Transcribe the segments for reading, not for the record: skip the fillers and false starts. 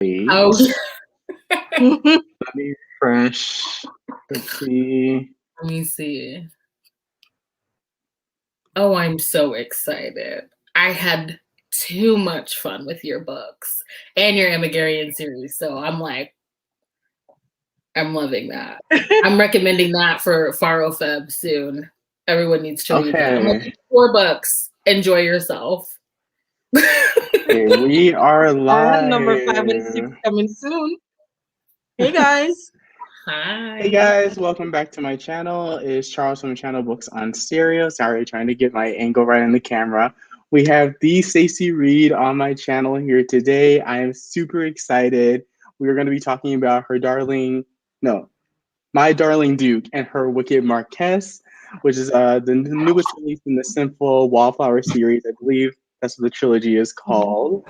Oh, Let let me refresh. Let's see. let me see. Oh, I'm so excited. I had too much fun with your books and your Immigrarian series. So I'm like, I'm loving that. I'm recommending that for Faro Feb soon. Everyone needs to read that. I'm like, Okay. 4 books. Enjoy yourself. Okay, we are I have number 5 and 6 live. coming soon. Hey guys. Hey Hi. guys, welcome back to my channel. It's Charles from Channel Books on Stereo. Sorry, trying to get my angle right on the camera. We have the Stacy Reid on my channel here today. I am super excited. We are going to be talking about My Darling Duke and Her Wicked Marquess, which is the newest release in the Sinful Wallflower series. I believe that's what the trilogy is called.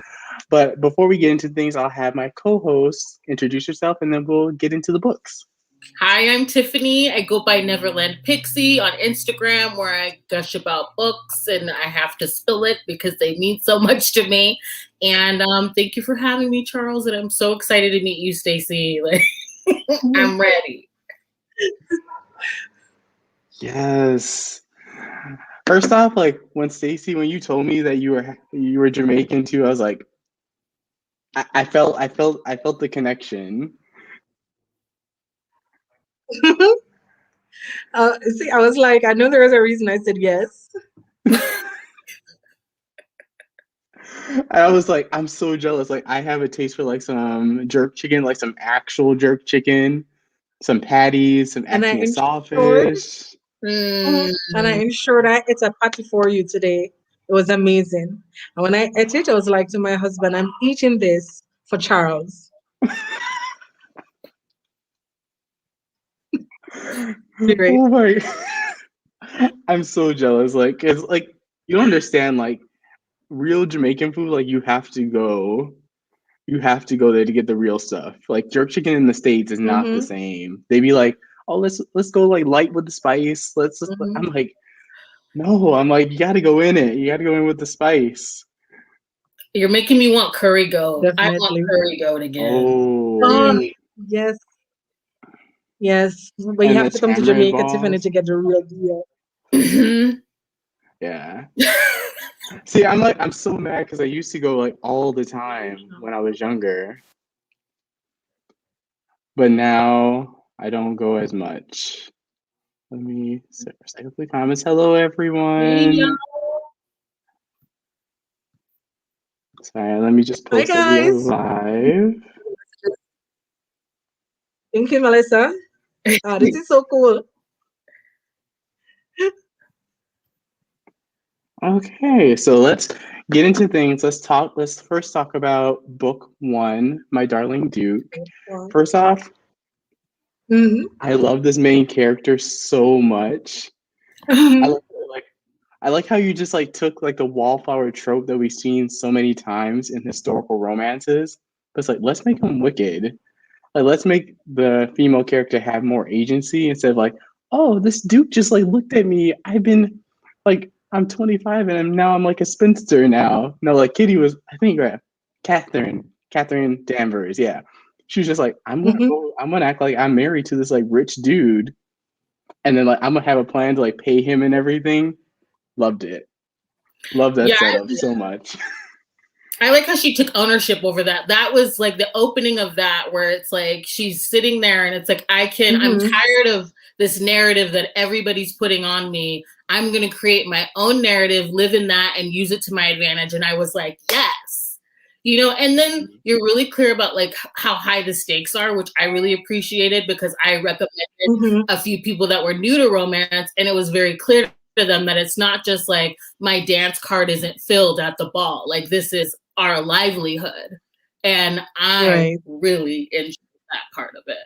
But before we get into things, I'll have my co-host introduce yourself, and then we'll get into the books. Hi, I'm Tiffany. I go by Neverlandpixy on Instagram, where I gush about books and I have to spill it because they mean so much to me. And thank you for having me, Charles. And I'm so excited to meet you, Stacy. Like, I'm ready. Yes. First off, like when you told me that you were Jamaican too, I was like, I felt the connection. See, I was like, I know there was a reason I said yes. I was like, I'm so jealous. Like I have a taste for like some jerk chicken, like some actual jerk chicken, some patties, some And I Ackee and ensured, sawfish. and I ensured I ate a patty for you today. It was amazing. And when I ate it, I was like to my husband, I'm eating this for Charles. Great. Oh my! I'm so jealous. Like it's like you don't understand. Like real Jamaican food, like you have to go there to get the real stuff. Like jerk chicken in the States is not the Mm-hmm. same. They be like, oh, let's go like light with the spice. Mm-hmm. I'm like, no, I'm like, you gotta go in it. You gotta go in with the spice. You're making me want curry goat. I want Definitely. curry goat again. Oh, Oh, yes. Yes. But you and have the to come to tamarind Jamaica, Tiffany, balls. to get the real deal. Yeah. See, I'm so mad because I used to go like all the time when I was younger, but now I don't go as much. Let me recycle comments. Hello, Hey, everyone. Sorry, let me just Hi post that we are guys. live. Thank you, Melissa. This is so cool. Okay, so let's get into things. Let's first talk about book one, My Darling Duke. First off, Mm-hmm. I love this main character so much. I like I like how you just like took like the wallflower trope that we've seen so many times in historical romances. But it's like let's make him wicked. Like let's make the female character have more agency instead of like, oh, this duke just like looked at me. I've been like I'm 25 and I'm like a spinster now. No, like Kitty was I think Catherine Danvers, yeah. She was just like, I'm gonna act like I'm married to this like rich dude, and then like I'm gonna have a plan to like pay him and everything. Loved it. Love that yeah, setup so much. I like how she took ownership over that. That was like the opening of that, where it's like she's sitting there and it's like, I'm tired of this narrative that everybody's putting on me. I'm going to create my own narrative, live in that, and use it to my advantage. And I was like, yes. And then you're really clear about like how high the stakes are, which I really appreciated because I recommended a few people that were new to romance, and it was very clear to them that it's not just like my dance card isn't filled at the ball. Like this is our livelihood. And I really enjoyed that part of it.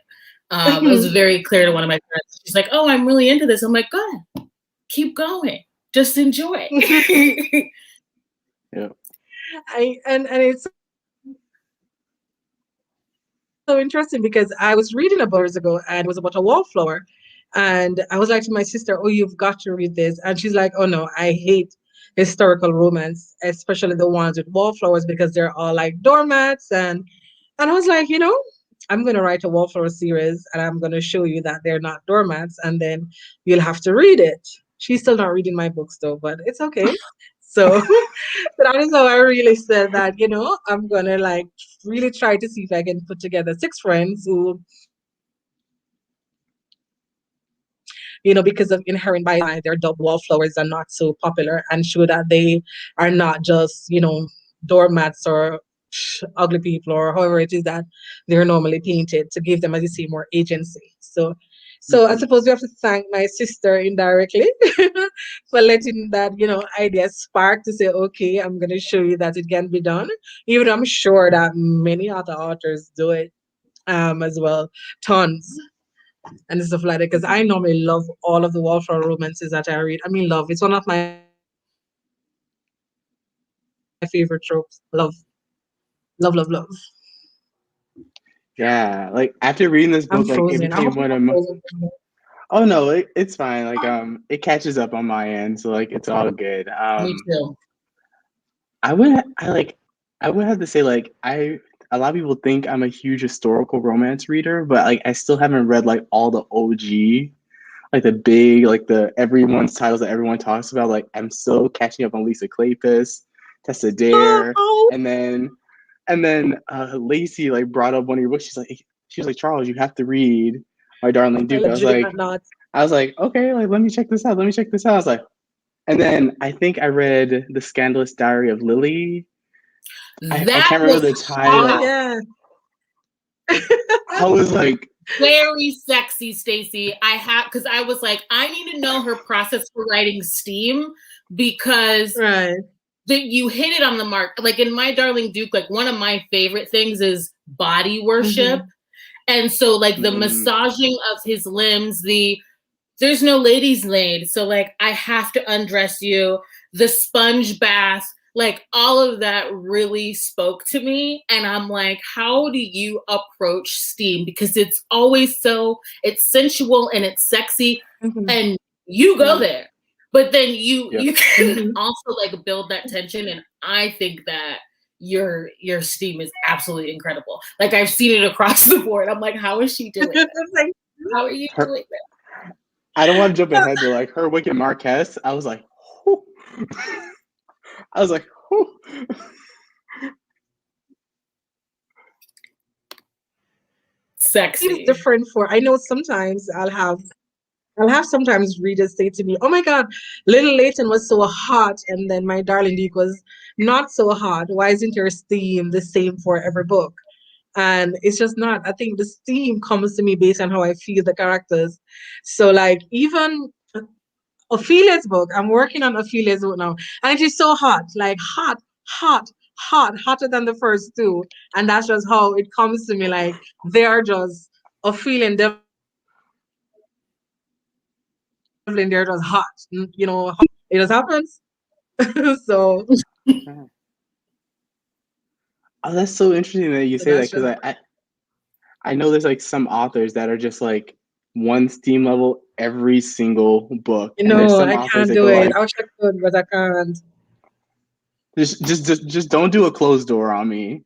It was very clear to one of my friends. She's like, oh, I'm really into this. I'm like, good, keep going. Just enjoy. Yeah. And it's so interesting because I was reading a book years ago and it was about a wallflower. And I was like to my sister, oh, you've got to read this. And she's like, oh, no, I hate historical romance, especially the ones with wallflowers because they're all like doormats and And I was like, I'm going to write a Wallflower series and I'm going to show you that they're not doormats and then you'll have to read it. She's still not reading my books though, but it's okay. So, so that is how I really said that, I'm going to like really try to see if I can put together 6 friends who, because of inherent bias, they're dubbed wallflowers and not so popular and show that they are not just, doormats or ugly people or however it is that they're normally painted to give them, as you say, more agency. So I Mhm. suppose we have to thank my sister indirectly for letting that, idea spark to say, okay, I'm going to show you that it can be done. Even though I'm sure that many other authors do it as well, tons and stuff like that. Because I normally love all of the Wallflower romances that I read. I mean, love. It's one of my favorite tropes. Love, love, love, love. Yeah, like after reading this I'm book, like it frozen. I hope became I'm one not of my. frozen. Oh no, it's fine. Like it catches up on my end, so like it's all good. Me too. I would I like I would have to say like a lot of people think I'm a huge historical romance reader, but like I still haven't read like all the OG, like the big, like the everyone's titles that everyone talks about. Like I'm still catching up on Lisa Kleypas, Tessa Dare, Oh, and then Lacey like brought up one of your books. She was like Charles, you have to read My Darling I Duke. legit had not. I was like, okay, like let me check this out. Let me check this out. I was like, and then I think I read The Scandalous Diary of Lily. I That can't remember was the Oh title. yeah. I was like, very sexy, Stacy. Because I was like, I need to know her process for writing Steam because Right. you hit it on the mark. Like in My Darling Duke, like one of my favorite things is body worship. And so like the massaging of his limbs, there's no ladies' maid. So like I have to undress you, the sponge bath, like all of that really spoke to me. And I'm like, how do you approach Steam? Because it's always it's sensual and it's sexy and you go there. But then you can also like build that tension. And I think that your Steam is absolutely incredible. Like I've seen it across the board. I'm like, how is she doing that? How are you doing that? I don't want to jump ahead, but like her Wicked Marquess, I was like, whew. I was like, whew. Sexy. It's different I know sometimes I'll have sometimes readers say to me, "Oh my God, Little Leighton was so hot, and then My Darling Duke was not so hot. Why isn't your theme the same for every book?" And it's just not. I think the theme comes to me based on how I feel the characters. So, like, even Ophelia's book, I'm working on Ophelia's book now, and it is so hot, like hot, hot, hot, hotter than the first two. And that's just how it comes to me. Like, they are just Ophelia and Devlin, they're just hot, it just happens. So, Oh, that's so interesting that you so say that that's because just, I know there's like some authors that are just like one Steam level every single book, and there's some I authors can't that do go it. like, I wish I could, but I can't. just don't do a closed door on me,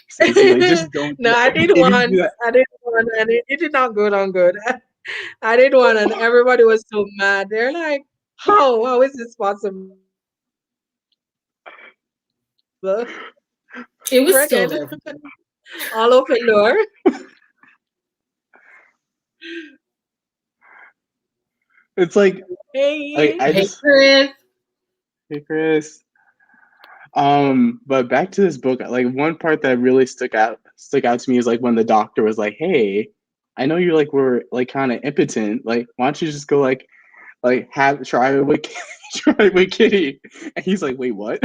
Stacey. Like just don't do No, that. I did If you do one. that, I did one, and it did not go down good. I did one, and everybody was so mad. They're like, how is this possible?" It was still Reckon there. all open door. it's like Hey, I Hey, just Chris. hey Chris. But back to this book, like one part that really stuck out to me is like when the doctor was like, "Hey, I know you like were like kind of impotent. Like, why don't you just go like have try it with try it with Kitty?" And he's like, "Wait, what?"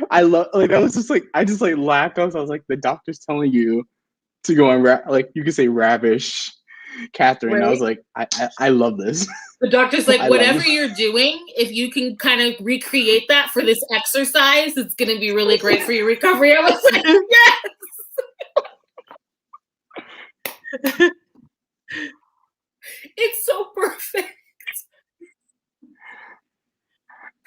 I love like that was just like I just like laughed. I was like, the doctor's telling you to go and like you could say ravish Catherine. I was right. like, I love this. The doctor's like, I love whatever this. you're doing, if you can kind of recreate that for this exercise, it's going to be really great for your recovery. I was like, yes, it's so perfect.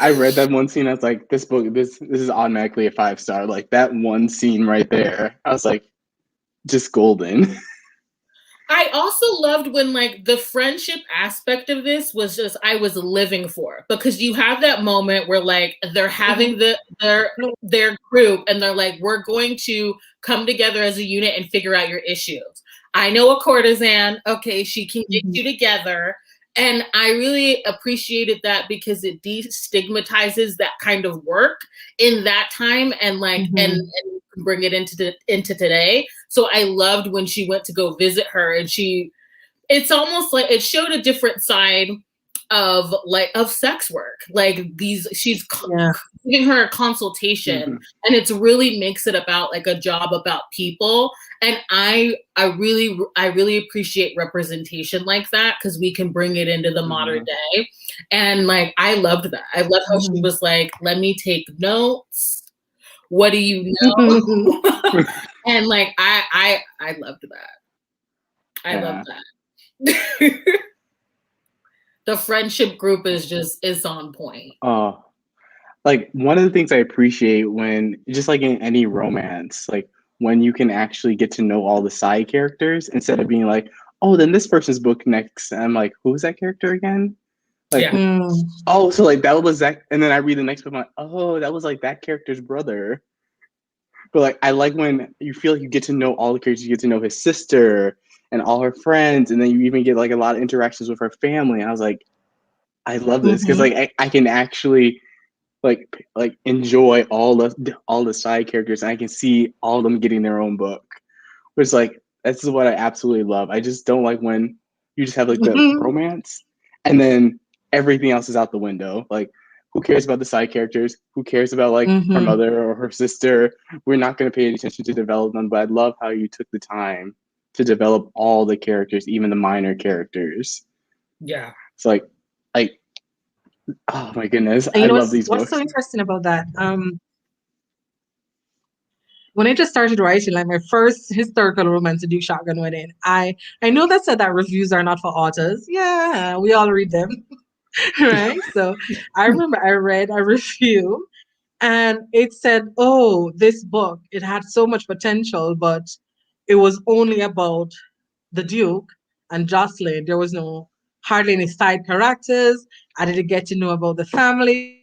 I read that one scene. I was like, this book, this is automatically a 5-star. Like that one scene right there. I was like, just golden. I also loved when like the friendship aspect of this was just I was living for, because you have that moment where like they're having their group and they're like, we're going to come together as a unit and figure out your issues. I know a courtesan, okay, she can get you together. And I really appreciated that because it destigmatizes that kind of work in that time and like and bring it into today. So I loved when she went to go visit her, and it's almost like it showed a different side of sex work. Like she's giving her a consultation, and it's really makes it about like a job about people. And I really appreciate representation like that, because we can bring it into the modern day. And like I loved that. I loved how she was like, let me take notes. What do you know? And like I loved that. I love that. The friendship group is on point. Oh, like one of the things I appreciate when just like in any romance, like when you can actually get to know all the side characters instead of being like, oh, then this person's book next. And I'm like, who's that character again? Like, oh, so like that was that, and then I read the next book, I'm like, oh, that was like that character's brother. But like I like when you feel like you get to know all the characters, you get to know his sister and all her friends, and then you even get like a lot of interactions with her family. And I was like, I love this because like I can actually like enjoy all the side characters, and I can see all of them getting their own book. Which like this is what I absolutely love. I just don't like when you just have like the romance and then everything else is out the window. Like who cares about the side characters? Who cares about like her mother or her sister? We're not going to pay any attention to develop them. But I love how you took the time to develop all the characters, even the minor characters. Yeah. It's like, oh my goodness, I love these books. What's so interesting about that? When I just started writing, like my first historical romance, The Duke Shotgun Wedding, I know that said that reviews are not for authors. Yeah, we all read them, right? So I remember I read a review, and it said, "Oh, this book, it had so much potential, but it was only about the Duke and Jocelyn. There was hardly any side characters. I didn't get to know about the families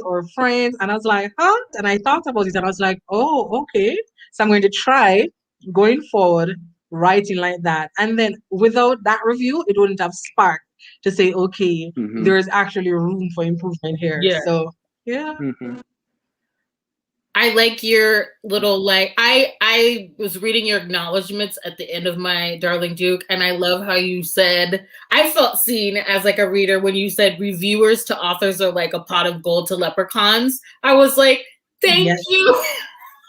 or friends." And I was like, huh? And I thought about it, and I was like, oh, okay. So I'm going to try going forward writing like that. And then without that review, it wouldn't have sparked to say, okay, there is actually room for improvement here. Yeah. So yeah. I like your little like I was reading your acknowledgments at the end of my Darling Duke, and I love how you said I felt seen as like a reader when you said reviewers to authors are like a pot of gold to leprechauns. I was like, thank you.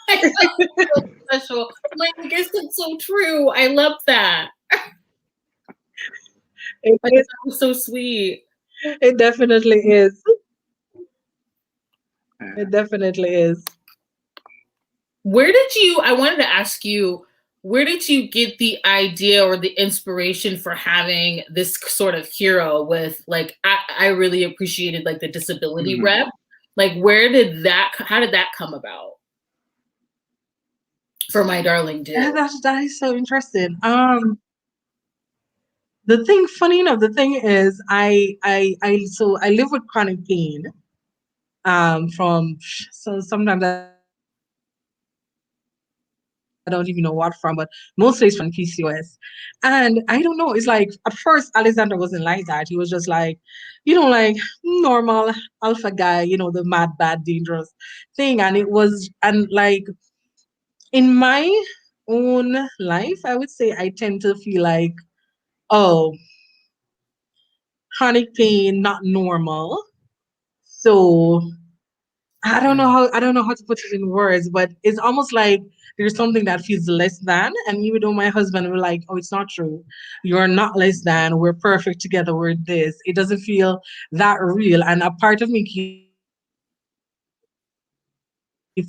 I felt so special. Like, I guess it's so true. I love that. That was so sweet. It definitely is. It definitely is. I wanted to ask you, where did you get the idea or the inspiration for having this sort of hero with like, I really appreciated like the disability rep. Like, how did that come about for My Darling Duke? Yeah, that is so interesting. Funny enough, the thing is, I live with chronic pain. So sometimes I don't even know what from, but mostly it's from PCOS. And I don't know, it's like at first Alexander wasn't like that. He was just like, like normal alpha guy, the mad, bad, dangerous thing. And like in my own life, I would say I tend to feel like, oh, chronic pain, not normal. So I don't know how to put it in words, but it's almost like there's something that feels less than. And even though my husband were like, oh, it's not true. You're not less than. We're perfect together. We're this. It doesn't feel that real. And a part of me keeps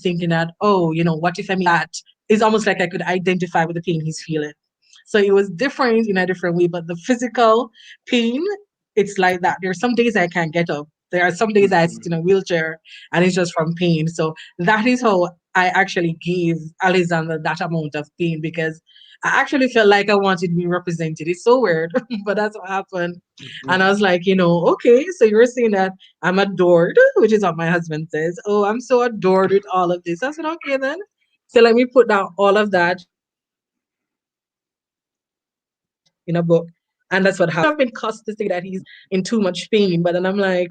thinking that, oh, what if that? It's almost like I could identify with the pain he's feeling. So it was different in a different way, but the physical pain it's like that. There are some days I can't get up. There are some days I sit in a wheelchair and it's just from pain. So that is how I actually gave Alexander that amount of pain, because I actually felt like I wanted to be represented. It's so weird, but that's what happened. And I was like, okay, so you're saying that I'm adored, which is what my husband says. Oh, I'm so adored with all of this. I said, okay, then. So let me put down all of that in a book. And that's what happened. I've been cussed to say that he's in too much pain, but then I'm like,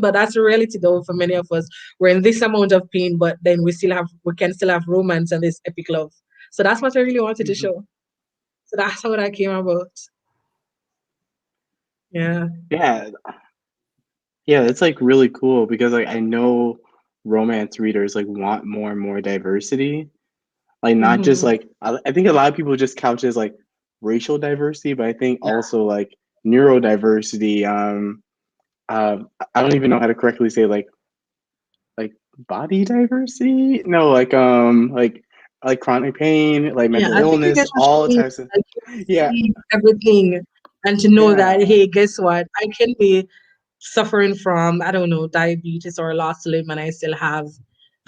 but that's the reality though for many of us. We're in this amount of pain, but then we can still have romance and this epic love. So that's what I really wanted to show. So that's how that came about. Yeah. Yeah, yeah, it's like really cool because like I know romance readers like want more and more diversity. Like not just Mm-hmm. like I think a lot of people just couch it as like racial diversity, but I think Yeah. also like neurodiversity. I don't even know how to correctly say like body diversity. No, like chronic pain, like Yeah. mental I think you illness, get to all see, types of like, yeah, see everything, and to know that, yeah. hey, guess what? I can be suffering from, I don't know, diabetes or a lost limb, and I still have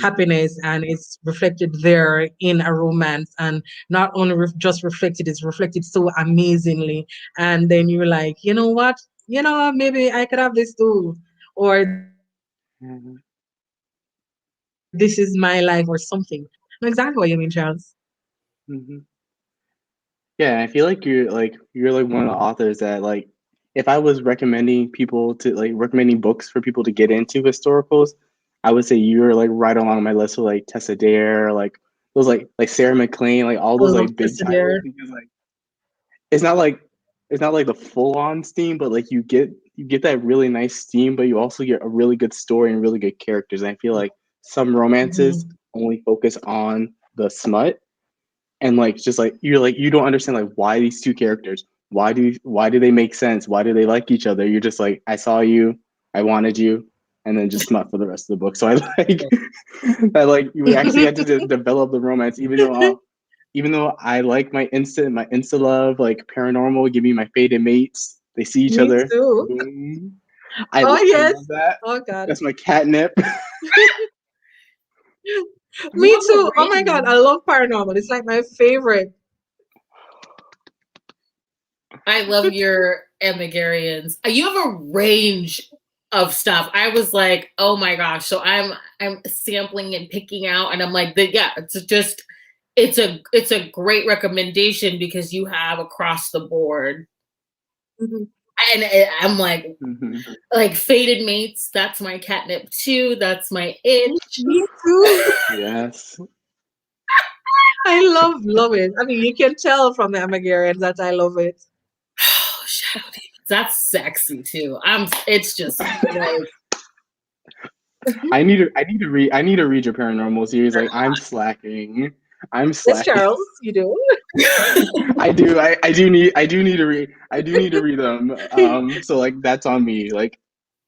happiness, and it's reflected there in a romance. And not only just reflected, it's reflected so amazingly. And then you're like, you know what? Maybe I could have this too. Or this is my life or something. I know exactly what you mean, Charles. Mhm. Yeah, I feel like you're like one of the authors that like if I was recommending people to like recommending books for people to get into historicals, I would say you're like right along my list with like Tessa Dare, like those like Sarah McLean, like all I those love like big Tessa titles Dare. because like it's not like it's not like the full on steam, but like you get that really nice steam, but you also get a really good story and really good characters. And I feel like some romances Mhm. only focus on the smut and like just like you don't understand like why these two characters, why do they make sense, why do they like each other. You're just like, I saw you, I wanted you, and then just smut for the rest of the book. So I like I like you actually had to develop the romance, even though I like my insta love, like paranormal, give me my fated mates, they see each Me other, too. boom. i Oh i yes. love that. Oh God. That's my catnip. You Me have a too. Oh my God. I range. love paranormal. It's like my favorite. I love your Emigarians. You have a range of stuff. I was like, oh my gosh. So I'm sampling and picking out, and I'm like, yeah, it's a great recommendation because you have across the board. Mhm. And I'm Mhm. like fated mates. That's my catnip too. That's my itch. Me too. Yes. I love it. I mean, you can tell from the Amagarians that I love it. Oh, Shadow Demons. That's sexy too. It's just like I need to read your paranormal series. Like I'm slacking. I'm Yes, slacking. Charles, you do. I do need to read them. So like that's on me. Like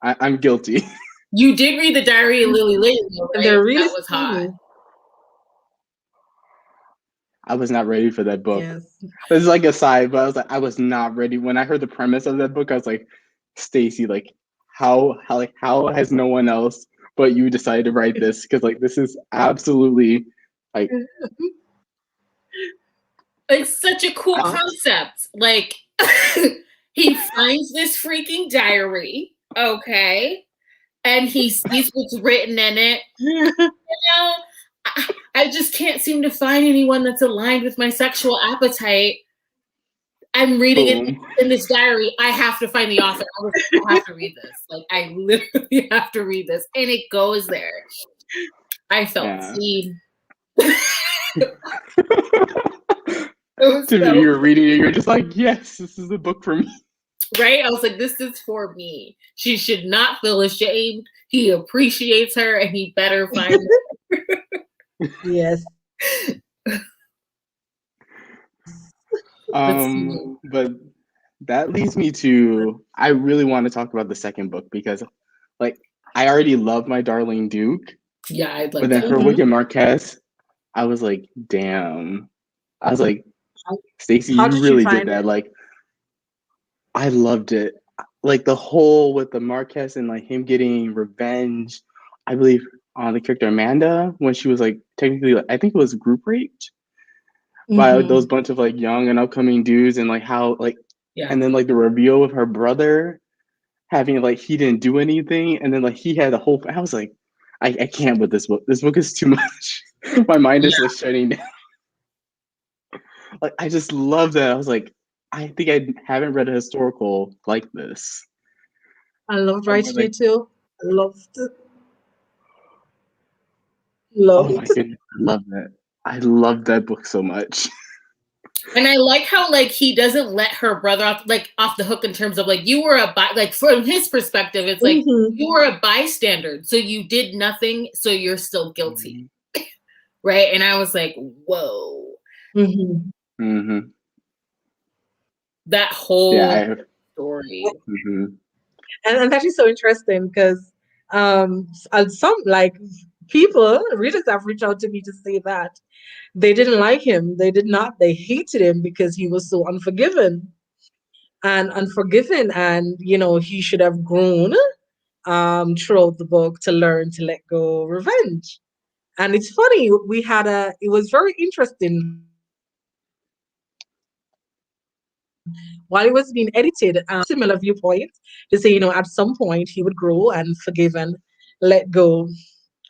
I'm guilty. you did read the Diary of Lily Layton, though, And right? they're really That was hot. steamy. I was not ready for that book. Yes. This is like a side, but I was not ready. When I heard the premise of that book, I was like, Stacy, like how has no one else but you decided to write this? Because like this is absolutely like It's such a cool I, concept. Like he finds this freaking diary, okay, and he sees what's written in it. You know, I just can't seem to find anyone that's aligned with my sexual appetite. I'm reading it boom. in this diary. I have to find the author. I have to read this. Like I literally have to read this, and it goes there. I felt Yeah. seen. It was To so you're reading it, you're just like, yes, this is a book for me. right. I was like, this is for me. She should not feel ashamed. He appreciates her, and he better find Yes. this. But that leads me to I really want to talk about the second book because like I already love my darling Duke, Yeah, I'd but like then that. for Mhm. Wicked Marquess, I was like, damn. I was like, How Stacey, how you did you really did find that. it? Like I loved it. like the whole with the Marquess and like him getting revenge, I believe on the character Amanda when she was like technically like, I think it was group raped by those bunch of like young and upcoming dudes and like how like and then like the reveal of her brother having like he didn't do anything and then like he had a whole I was like I can't with this book. This book is too much. My mind is like shutting down. Like I just love that. I was like, I think I haven't read a historical like this. I loved Where, writing like, it too. I loved it. oh Loved. my goodness, I love that. I love that book so much. And I like how like he doesn't let her brother off the hook in terms of like you were like from his perspective, it's like you were a bystander, so you did nothing, so you're still guilty, right? And I was like, whoa, that whole story. And that is so interesting because some like people readers have reached out to me to say that they didn't like him. They hated him because he was so unforgiving and he should have grown throughout the book to learn to let go of revenge. And it's funny, it was very interesting while it was being edited, similar viewpoint to say, at some point he would grow and forgive and let go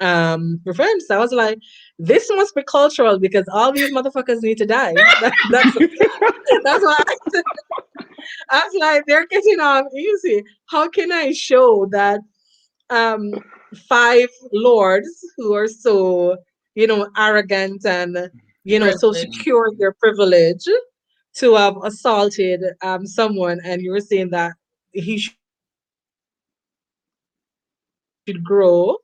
revenge. So I was like, this must be cultural because all these motherfuckers need to die. That's why I was like, they're getting off easy. How can I show that 5 lords who are so, arrogant and, so secure in their privilege to have assaulted someone, and you were saying that he should grow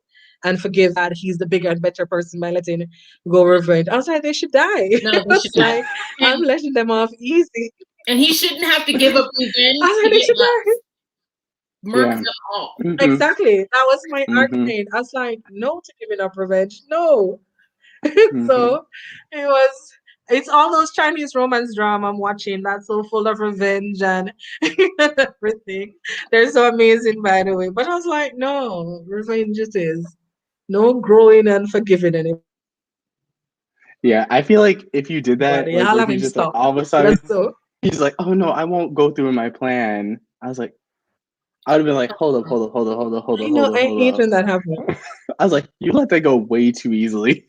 and forgive that he's the bigger and better person by letting go revenge. I was like, they should die. No, they should die. I'm letting them off easy. And he shouldn't have to give up revenge. I was like, they should die. Murk them all. Exactly. That was my argument. I was like, no to giving up revenge. No. So it's all those Chinese romance drama I'm watching that's so full of revenge and everything. They're so amazing, by the way. But I was like, no, revenge it is. No growing and forgiving anymore. Yeah, I feel like if you did that, like where he's just like all of a sudden he's like, oh no, I won't go through my plan. I was like, I would have been like, hold up. I hate when that happens. I was like, you let that go way too easily.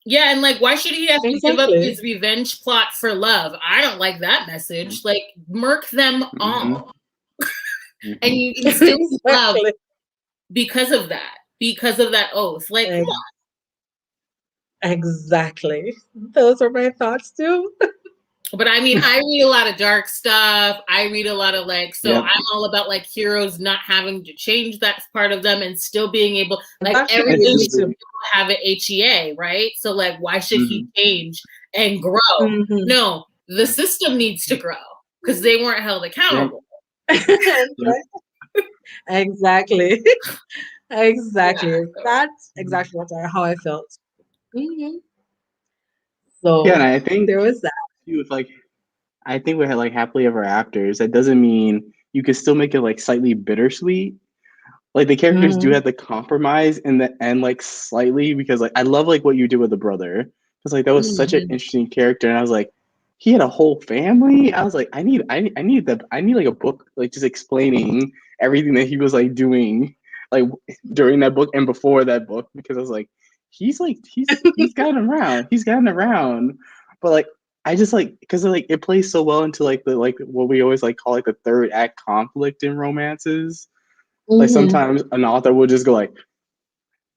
Yeah, and like, why should he have to give up his revenge plot for love? I don't like that message. Like, murk them all. And you still love because of that oath. Like, come on. Exactly. Those are my thoughts too. But I mean, I read a lot of dark stuff. I read a lot of I'm all about like heroes not having to change that part of them and still being able, like everybody should have an HEA, right? So like, why should he change and grow? No, the system needs to grow because they weren't held accountable. Exactly. Exactly. Yeah, that's exactly how I felt. So yeah, and I think there was that. With like, I think we had like happily ever afters. That doesn't mean you could still make it like slightly bittersweet. Like the characters do have to compromise in the end, like slightly, because like I love like what you did with the brother. Because like that was such an interesting character, and I was like, he had a whole family. I was like, I need like a book like just explaining everything that he was like doing like during that book and before that book, because I was like, he's gotten around, but like I just like because like it plays so well into like the like what we always like call like the third act conflict in romances. Like sometimes an author will just go like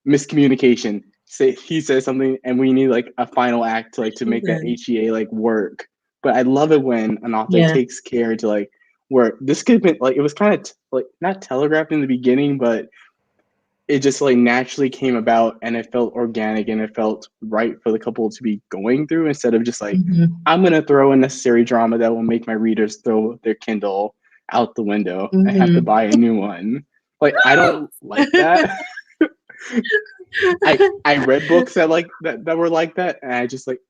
miscommunication. Say he says something and we need like a final act to like to make that HEA like work. But I love it when an author takes care to like where this could have been like it was kind of like not telegraphed in the beginning, but it just like naturally came about and it felt organic and it felt right for the couple to be going through instead of just like I'm gonna throw unnecessary drama that will make my readers throw their Kindle out the window and have to buy a new one. Like I don't like that. I read books that like that were like that, and I just like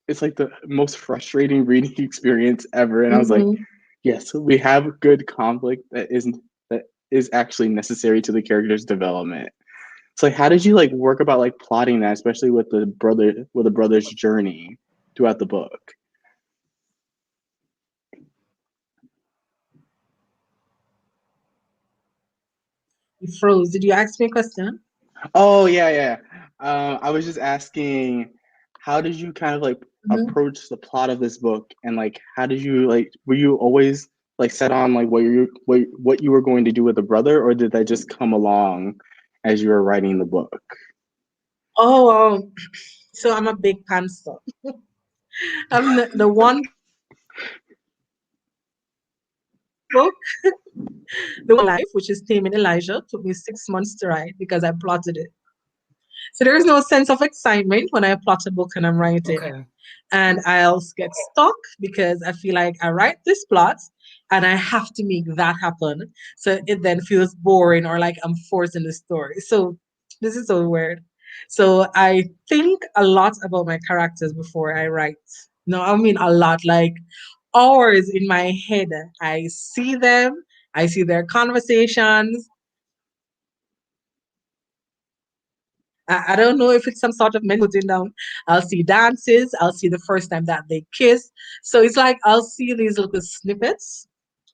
it's like the most frustrating reading experience ever. And I was like, Yes, we have good conflict that is actually necessary to the character's development. So like, how did you like work about like plotting that, especially with the brother's journey throughout the book? You froze. Did you ask me a question? Oh yeah, yeah. I was just asking, how did you kind of like Mhm. approach the plot of this book, and like how did you like were you always like set on like what you were going to do with the brother, or did that just come along as you were writing the book? Oh, so I'm a big pantser. I'm the one book, the one life, which is Taming Elijah, took me 6 months to write because I plotted it. So there is no sense of excitement when I plot a book and I'm writing. Okay. And I'll get stuck because I feel like I write this plot and I have to make that happen. So it then feels boring or like I'm forcing the story. So this is so weird. So I think a lot about my characters before I write. No, I mean a lot, like hours in my head. I see them, I see their conversations. I don't know if it's some sort of mental putting down. I'll see dances. I'll see the first time that they kiss. So it's like I'll see these little snippets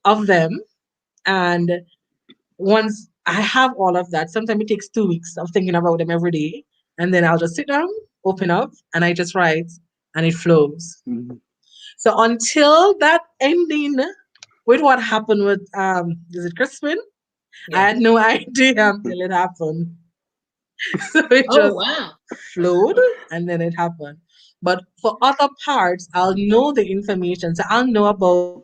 of them. And once I have all of that, sometimes it takes 2 weeks of thinking about them every day. And then I'll just sit down, open up, and I just write and it flows. Mhm. So until that ending with what happened with is it Crispin? I Yeah. had no idea until it happened. So it Oh just wow. flowed and then it happened. But for other parts, I'll know the information. So I'll know about,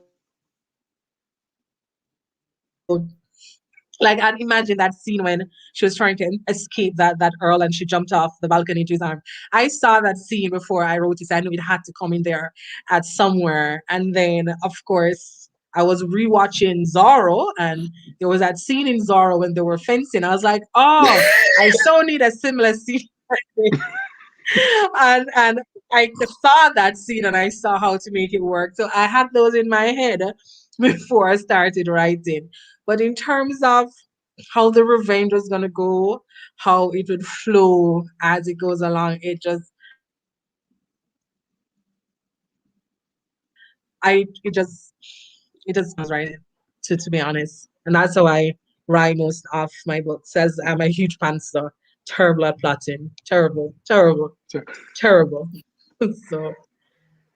like, I'd imagine that scene when she was trying to escape that Earl and she jumped off the balcony into his arm. I saw that scene before I wrote it. So I knew it had to come in there at somewhere. And then, of course, I was rewatching Zorro, and there was that scene in Zorro when they were fencing. I was like, oh, I so need a similar scene. And I saw that scene and I saw how to make it work. So I had those in my head before I started writing. But in terms of how the revenge was gonna go, how it would flow as it goes along, it just came as I was writing, to be honest. And that's how I write most of my books. As I'm a huge pantser, terrible at plotting, terrible, terrible, Sure. terrible. So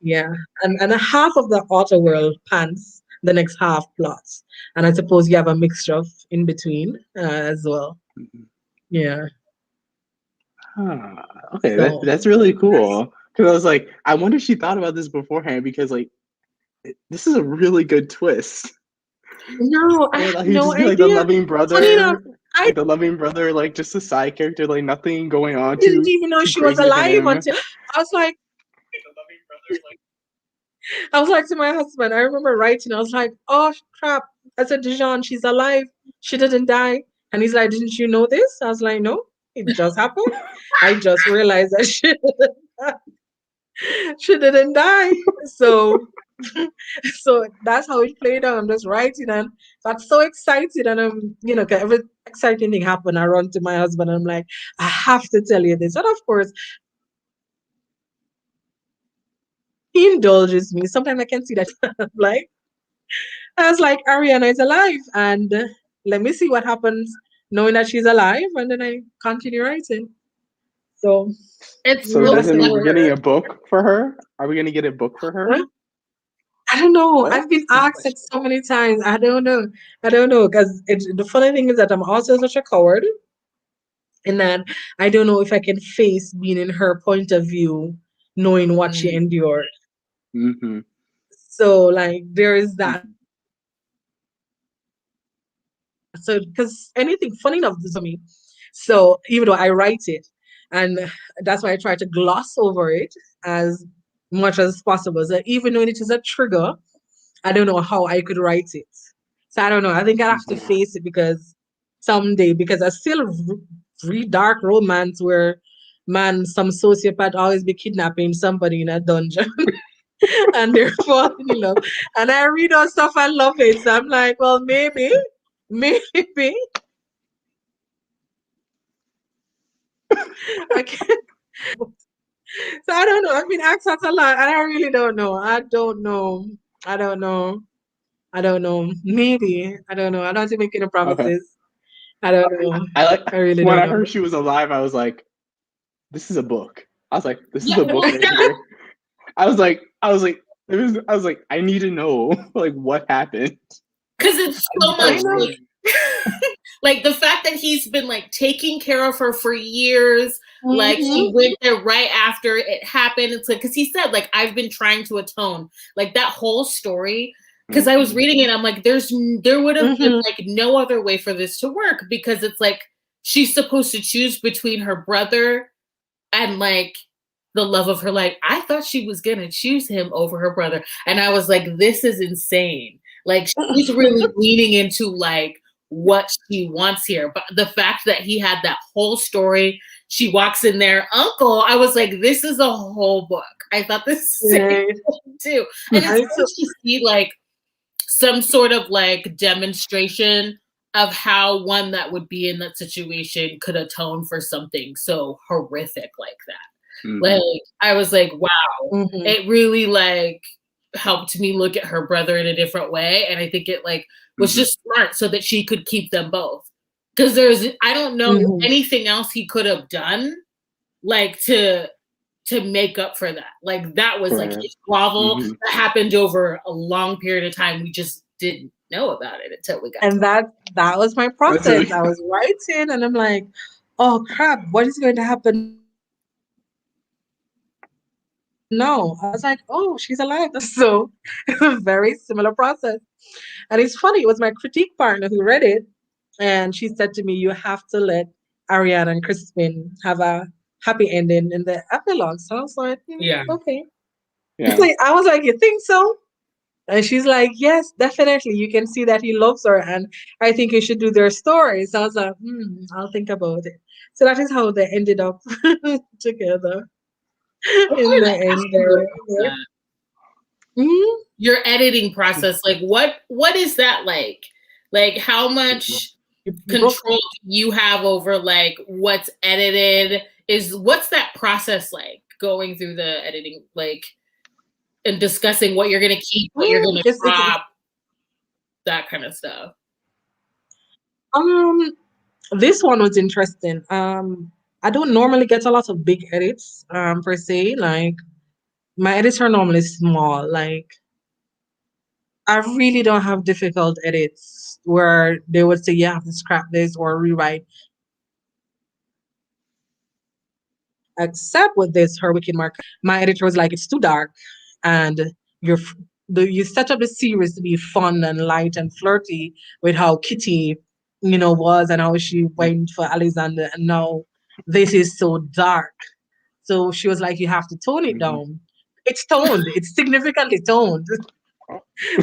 yeah, and a half of the author world pants, the next half plots, and I suppose you have a mixture of in between as well. Mhm. Yeah, Huh. Okay, so that's really that's cool. Because I was like, I wonder if she thought about this beforehand because like this is a really good twist. no, I Where had like he'd no just be like the idea. loving Funny enough, brother, I like the loving brother, like just a side character, like nothing going on didn't even know too she was crazy with alive him. until I was like, I was like to my husband. I remember writing. I was like, oh crap! I said, Dijon, she's alive. She didn't die. And he's like, didn't you know this? I was like, no, it just happened. I just realized that she didn't die. So so that's how it played out. I'm just writing and got so excited and I'm, 'cause every exciting thing happened. I run to my husband and I'm like, I have to tell you this. And of course, he indulges me. Sometimes I can see that like I was like, Ariana is alive and let me see what happens knowing that she's alive and then I continue writing. So It's So so that's doesn't how it mean works. getting clever. a book for her? Are we gonna get a book for her? Huh? I don't know. What? I've been asked it so many times. I don't know. I don't know because the funny thing is that I'm also such a coward, and that I don't know if I can face being in her point of view, knowing what she Mm. endured. Mm-hmm. So like there is that. So because anything funny enough is me. So even though I write it, and that's why I try to gloss over it as much as possible. So even when it is a trigger, I don't know how I could write it. So I don't know. I think I have to Mm-hmm. face it because someday, because I still read dark romance where man, some sociopath always be kidnapping somebody in a dungeon. and they're falling in love. And I read all stuff, I love it. So I'm like, well, maybe I can't. So I don't know. I've been asked that a lot, and I really don't know. I don't know. I don't know. I don't know. Maybe. I don't know. I don't have to make any Okay. promises. I don't know. I like I really when don't I know. heard she was alive, I was like, this is a book. I was like, this is Yeah, a book right here. I was like, I need to know like what happened. because it's so I much know. like the fact that he's been like taking care of her for years. Like he Mhm. went there right after it happened. It's like because he said like I've been trying to atone. Like that whole story. Because I was reading it, I'm like, there would have been Mhm. like no other way for this to work because it's like she's supposed to choose between her brother and like the love of her life. I thought she was gonna choose him over her brother, and I was like, this is insane. Like she's really leaning into like what she wants here. But the fact that he had that whole story, she walks in there, uncle. I was like, this is a whole book. I thought the same Right. thing too, and it's And nice so, to see like some sort of like demonstration of how one that would be in that situation could atone for something so horrific like that. Mm-hmm. Like I was like, wow, mhm. it really like helped me look at her brother in a different way. And I think it like was just smart so that she could keep them both. Because I don't know Mhm. anything else he could have done like to make up for that. Like that was like his grovel that happened over a long period of time. We just didn't know about it until we got And that was my process. I was writing, and I'm like, oh crap, what is going to happen now? I was like, oh, she's alive. So it's a very similar process. And it's funny, it was my critique partner who read it, and she said to me, you have to let Ariane and Crispin have a happy ending in the epilogue. So I was like, okay. yeah. I was like, you think so? And she's like, yes, definitely. You can see that he loves her, and I think you should do their story. So I was like, I'll think about it. So that is how they ended up together I in wanted the to ask end you there. about that. Mhm. Your editing process, like what is that like? Like how much You broke. control do you have over like what's edited? What's that process like going through the editing, like and discussing what you're gonna keep, what you're gonna It's crop, that kind of stuff. um this one was interesting. I don't normally get a lot of big edits per se. Like my edits are normally small. Like I really don't have difficult edits where they would say you have to scrap this or rewrite. Except with this Her Wicked Marquess, my editor was like, it's too dark, and you're you set up the series to be fun and light and flirty with how Kitty, was and how she went for Alexander, and now this is so dark. So she was like, you have to tone it down. It's toned. It's significantly toned.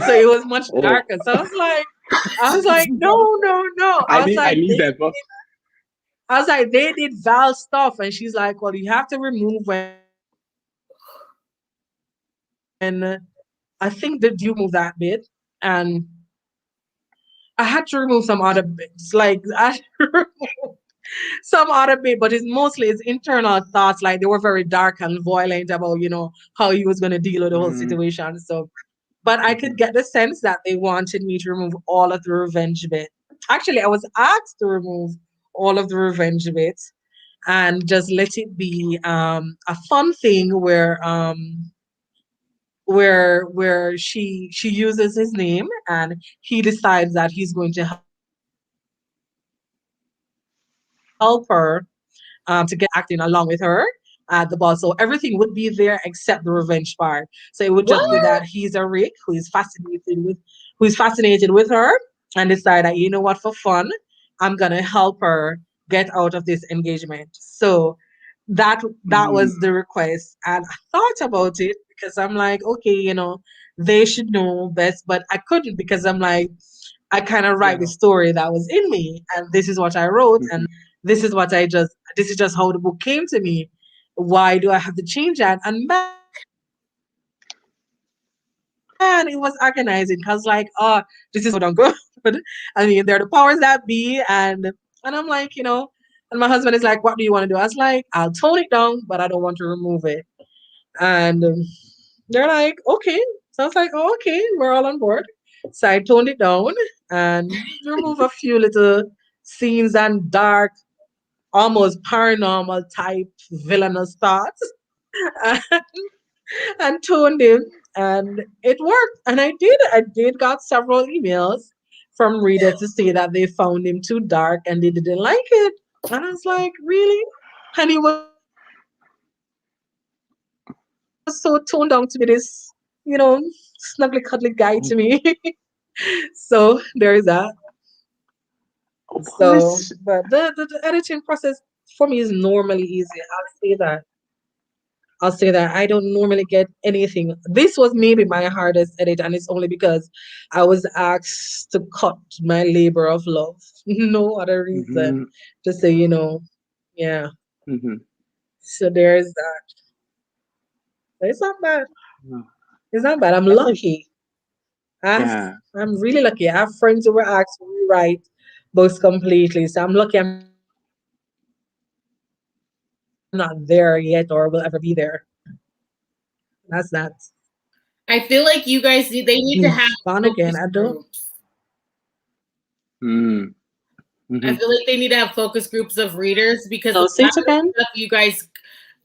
So it was much darker. So I was like, no, no, no. I need that book. I was like, they did Val stuff. And she's like, well, you have to remove when I think that you remove that bit. And I had to remove some other bits. Like I had to remove some other bit, but it's internal thoughts. Like they were very dark and violent about, how he was gonna deal with the whole situation. So but I could get the sense that they wanted me to remove all of the revenge bit. Actually, I was asked to remove all of the revenge bits and just let it be a fun thing where she uses his name and he decides that he's going to help her to get acting along with her at the ball. So everything would be there except the revenge part. So it would just be that What? he's a Rick who's fascinated with her and decide that what, for fun, I'm gonna help her get out of this engagement. So that was the request. And I thought about it because I'm like, okay, they should know best, but I couldn't because I'm like, I kind of write the story that was in me, and this is what I wrote, and this is just how the book came to me. Why do I have to change that? And Mel was like, man, it was agonizing because like, oh, this is so done good. I mean, they're the powers that be, and I'm like, and my husband is like, what do you want to do? I was like, I'll tone it down, but I don't want to remove it. And they're like, okay. So I was like, oh, okay, we're all on board. So I toned it down and remove a few little scenes and dark, almost paranormal type villainous thoughts. And toned him, and it worked. And I did got several emails from readers to say that they found him too dark and they didn't like it. And I was like, really? And he was so toned down to be this, snuggly cuddly guy to me. So there is that. So, What? but the editing process for me is normally easy. I'll say that I don't normally get anything. This was maybe my hardest edit, and it's only because I was asked to cut my labor of love. No other reason. Mm-hmm. To say, yeah. Mm-hmm. So there's that. But it's not bad. It's not bad. I'm That's like, lucky. I, yeah. I'm really lucky. I have friends who were asked to rewrite books completely. So I'm lucky I'm not there yet or will ever be there. That's that. I feel like you guys they need to have Gone again. focus I don't. groups. Mm. I Mm-hmm. feel like they need to have focus groups of readers because a No, say lot it of the again. stuff you guys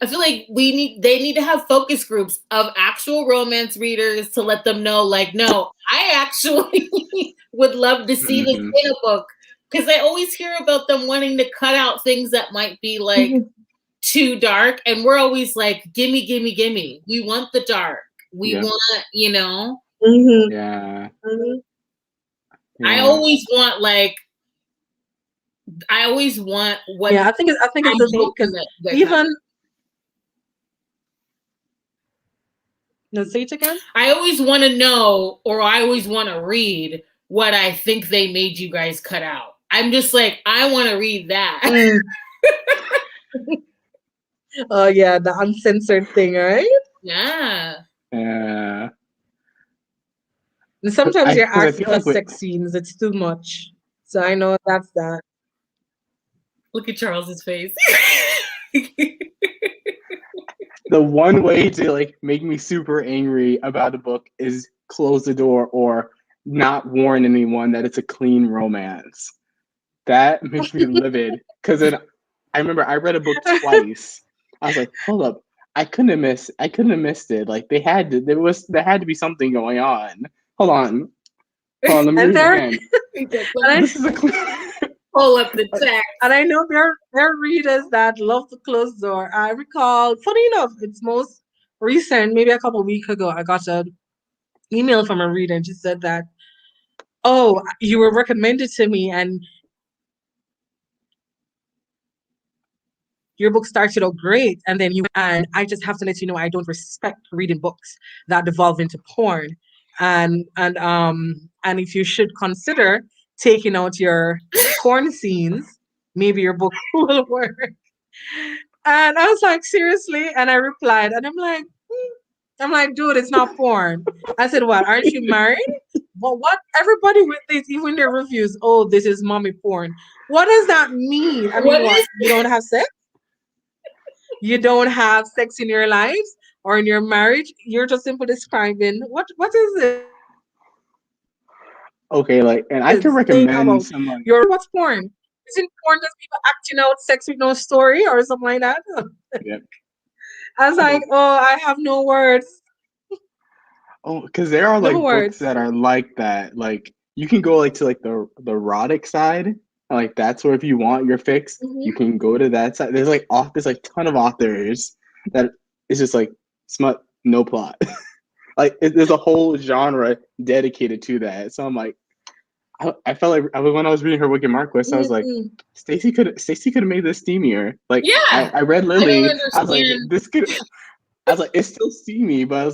I feel like they need to have focus groups of actual romance readers to let them know, like, no, I actually would love to see this Mm-hmm. in a book. Because I always hear about them wanting to cut out things that might be like too dark. And we're always like, gimme, gimme, gimme. We want the dark. We Yeah. want. Mm-hmm. Yeah. Mm-hmm. I Yeah. always want like I always want what Yeah, I think it's I'm the thing hoping because that even no, say it again. I always want to know, or I always want to read what I think they made you guys cut out. I'm just like, I want to read that. Mm. Oh yeah, the uncensored thing, right? Yeah. Yeah. And sometimes you're Because I asked to feel like cut with sex scenes. It's too much. So I know that's that. Look at Charles's face. the one way to like make me super angry about a book is close the door or not warn anyone that it's a clean romance. That makes me livid because then I remember I read a book twice. I was like, hold up, I couldn't have missed it. Like there had to be something going on. Hold on, let me And read it there, again. and I This is a clean. Pull up the text. and I know there are readers that love to close the door. I recall, funny enough, it's most recent, maybe a couple of weeks ago, I got an email from a reader and she said that, oh, you were recommended to me and your book started out great and then you and I just have to let you know I don't respect reading books that devolve into porn. And if you should consider taking out your porn scenes, maybe your book will work. And I was like, seriously? And I replied, and I'm like, dude, it's not porn. I said, what? Aren't you married? Well, what? Everybody with this, even their reviews, oh, this is mommy porn. What does that mean? I mean, What what? is You don't have sex? You don't have sex in your lives or in your marriage? You're just simply describing what is this? Okay, like, and I can Thing about recommend some like, your what's porn? Isn't porn just people acting out sex with no story or something like that? yeah. I was like, oh, I have no words. Oh, because there are No like books words. that are like that. Like you can go like to like the erotic side. And, like that's where if you want your fix, you Mm-hmm. can go to that side. There's like ton of authors that is just like smut, no plot. There's a whole genre dedicated to that. So I'm like, I felt like when I was reading her Wicked Marquess, I was like, Mm-hmm. Stacy could have made this steamier. Like yeah. I read I don't Lily, I was like, understand. this could. I was like, it's still steamy, but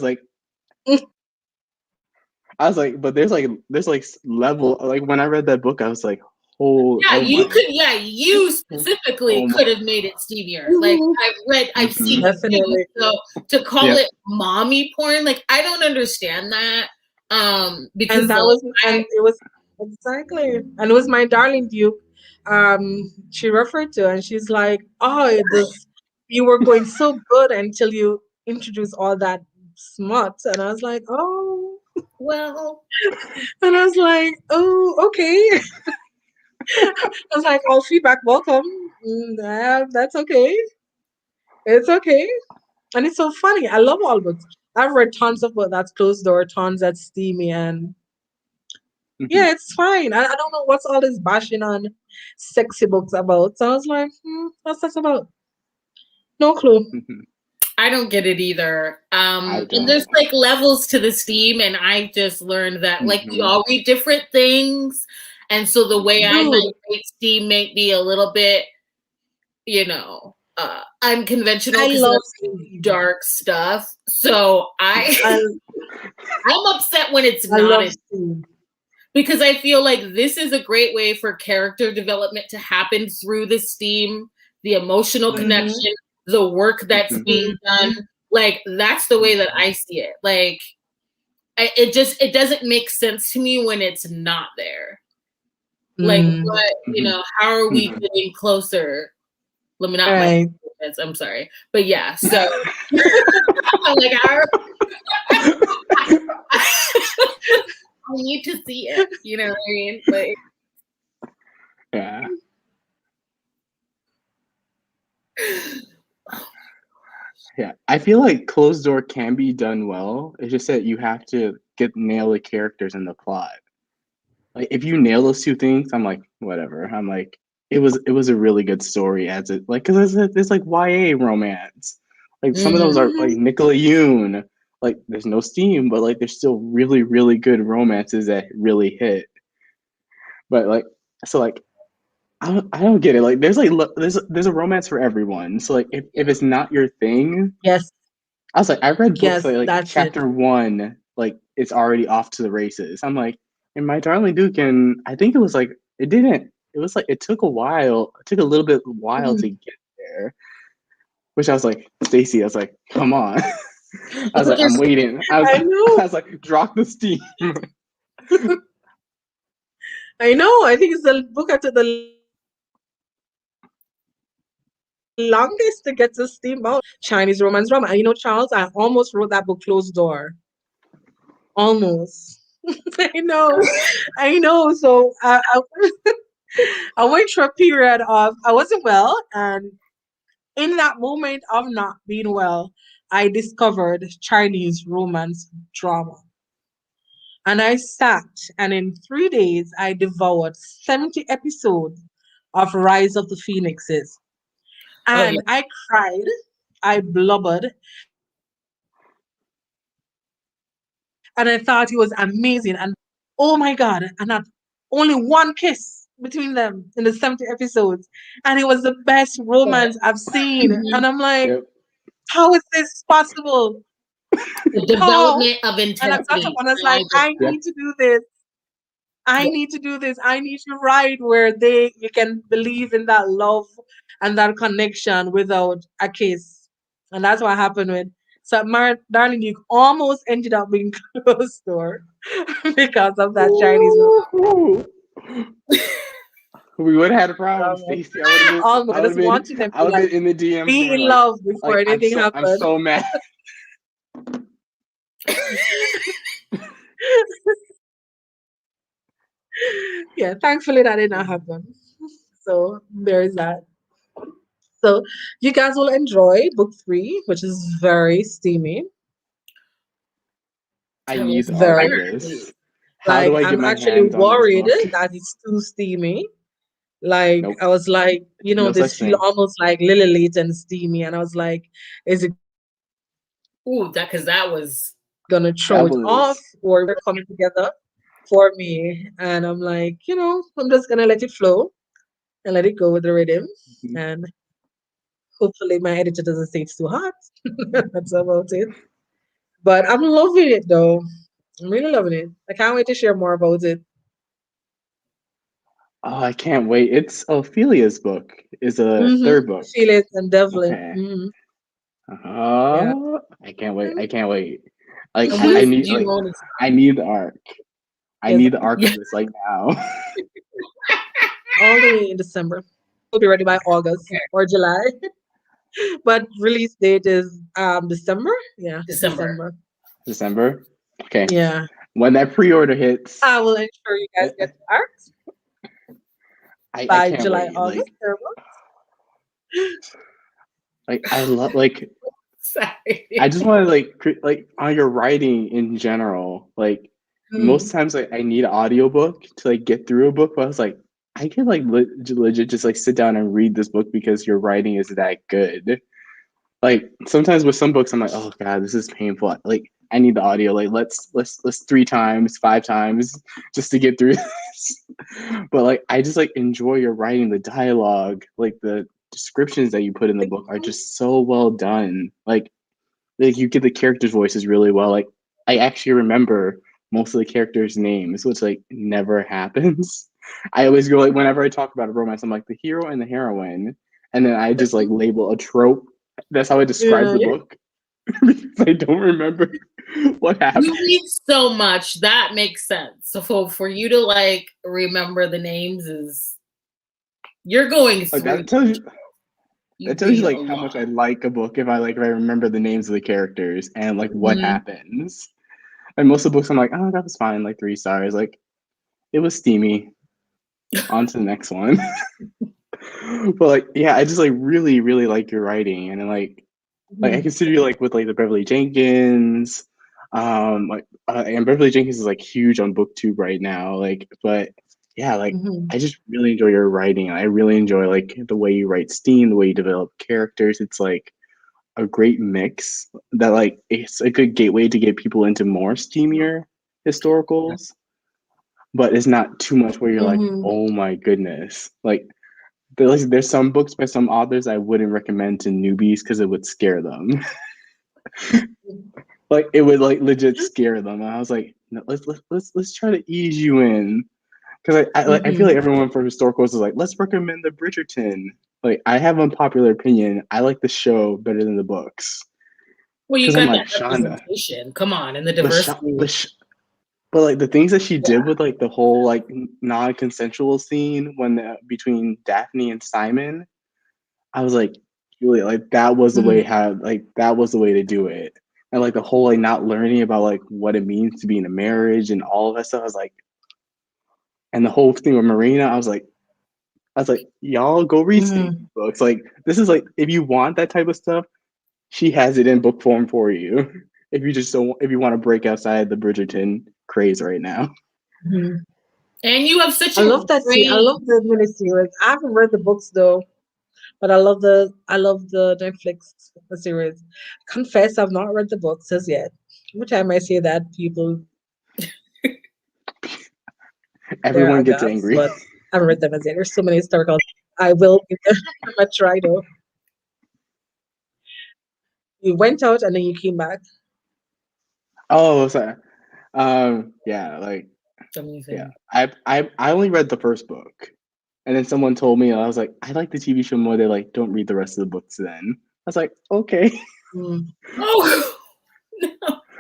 but there's like level. Like when I read that book, I was like, Yeah, oh my, you specifically oh could my. have made it steamier. Like I've seen Mm-hmm. it too. Definitely. So to call Yeah. it mommy porn, like I don't understand that. Because And that was, and it was exactly, and it was my darling Duke. She referred to, and she's like, "Oh, this you were going so good until you introduced all that smut," and I was like, "Oh," well, and I was like, "Oh, okay." I was like, "All feedback welcome. That's okay. It's okay." And it's so funny. I love all books. I've read tons of books that's closed door, tons that's steamy, and Mhm, yeah, it's fine. I don't know what's all this bashing on sexy books about. So I was like, what's that about? No clue. mhm. I don't get it either. I And there's don't. like levels to the steam, and I just learned that like we Mhm, all read different things. And so the way I might Dude, rate steam may be a little bit, unconventional I because love I'm reading steam. dark stuff. So I I'm upset when it's I not love in, steam. because I feel like this is a great way for character development to happen through the steam, the emotional Mm-hmm. connection, the work that's mhm, being done. Mm-hmm. Like that's the way that mhm, I see it. Like it doesn't make sense to me when it's not there. Like Mm. what, mhm, how are we mhm. getting closer? Let me All not right. I'm sorry. But yeah, so I'm like I need to see it. You know what I mean? Like Yeah. Yeah, I feel like closed door can be done well. It's just that you have to nail the characters and the plot. Like if you nail those two things, I'm like whatever. I'm like it was a really good story as it like because it's like YA romance. Like some of those are like Mm-hmm. Nicola Yoon. Like there's no steam, but like there's still really really good romances that really hit. But like so like I don't get it. Like there's a romance for everyone. So like if it's not your thing, Yes. I was like, I read books Yes. like That's it. chapter one, like it's already off to the races. I'm like, and my darling Duke, and I think it was like it didn't. It was like it took a while. It took a little bit while to Mhm. get there. Which I was like, Stacy, I was like, come on. I was but like, I'm there's waiting. I was I I know. was like, drop the steam. I know. I think it's the book I took the longest to get to steam out. Chinese romance drama. And Charles, I almost wrote that book Closed Door. Almost. I know. I know. So I went through a period of I wasn't well, and in that moment of not being well, I discovered Chinese romance drama. And I sat, and in 3 days, I devoured 70 episodes of Rise of the Phoenixes. oh yeah. And I cried, I blubbered, and I thought it was amazing. And oh my God, and not only one kiss between them in the 70 episodes. And it was the best But romance I've seen. And I'm like, Yep. how is this possible? the How? development of And I got up intensity. and I was I like, just I Yep. need to do this. I yeah. need to do this. I need to write where you can believe in that love and that connection without a kiss. And that's what happened with so Darling Duke almost ended up being closed door because of that Chinese Woo-hoo. We would have had a problem, drama. Stacey. I would have been. Almost. I I would have just been. wanted them I to would have like been in the DMs be going in love before like anything I'm happened. so mad. Yeah, thankfully that did not happen. So there's that. So you guys will enjoy book three, which is very steamy. I Tell us need all more, of Very please. this. How do like I get I'm my actually hands on this worried book? that it's too steamy. Like Nope. I was like, No this such feel thing. almost like Lily Leighton steamy, and I was like, is it Ooh, that was gonna throw That it off was. or we're coming together for me? And I'm like, I'm just gonna let it flow and let it go with the rhythm, and hopefully my editor doesn't say it's too hot. That's about it. But I'm loving it though. I'm really loving it. I can't wait to share more about it. Oh, I can't wait. It's Ophelia's book. Is a Mm-hmm. third book. Felix and Devlin. Okay. Mm-hmm. Yeah. I can't wait. I can't wait. Like And what I is need like June? I need the arc. I Yes, need the arc Yeah. of this like now. all the way in December. We'll be ready by August or July. But release date is December. Yeah, December. December. Okay. Yeah. When that pre-order hits, I will ensure you guys get art I by can't July, wait. August. Like I love like Sorry. I just want to like on your writing in general. Like most times, like I need an audiobook to like get through a book, but I was like, I can like legit just like sit down and read this book because your writing is that good. Like sometimes with some books, I'm like, oh god, this is painful. Like I need the audio. Like let's 3 times, 5 times just to get through this. But like I just like enjoy your writing, the dialogue, like the descriptions that you put in the book are just so well done. Like you get the characters' voices really well. Like I actually remember most of the characters' names, which like never happens. I always go like whenever I talk about a romance, I'm like the hero and the heroine, and then I just like label a trope. That's how I describe the book because I don't remember what happened. You read so much that makes sense. So for you to like remember the names is you're going through. That tells you. That tells you read like a how lot. much I like a book if I remember the names of the characters and like what happens. And most of the books I'm like, oh, that was fine, like 3 stars. Like it was steamy. On to the next one. But like, yeah, I just like really, really like your writing, and then like I consider you like with like the Beverly Jenkins, and Beverly Jenkins is like huge on BookTube right now. Like, but yeah, like I just really enjoy your writing. I really enjoy like the way you write steam, the way you develop characters. It's like a great mix that like it's a good gateway to get people into more steamier historicals, but it's not too much where you're like, oh my goodness. Like there's some books by some authors I wouldn't recommend to newbies because it would scare them. Like it would like legit scare them. And I was like, no, let's try to ease you in. Because I feel like everyone for historicals is like, let's recommend the Bridgerton. Like I have an unpopular opinion. I like the show better than the books. Well, you Because got I'm that like Shonda. representation. Come on, and the diversity. But like the things that she did with like the whole like non-consensual scene when between Daphne and Simon, I was like, really, like that was the way that was the way to do it. And like the whole like not learning about like what it means to be in a marriage and all of that stuff. I was like, and the whole thing with Marina, I was like, y'all go read Stacy's books. Like this is like if you want that type of stuff, she has it in book form for you. If you just don't, if you want to break outside the Bridgerton craze right now. And you have such I love that. I love the miniseries. I haven't read the books though, but I love the Netflix series. Confess, I've not read the books as yet. Every time I say that, people Everyone gets aghast, angry. but I haven't read them as yet. There's so many historical. I will give them a try though. You went out and then you came back. Oh, sorry. Yeah, like amazing. yeah. I only read the first book, and then someone told me I was like, I like the TV show more. They're like, don't read the rest of the books. Then I was like, okay. Oh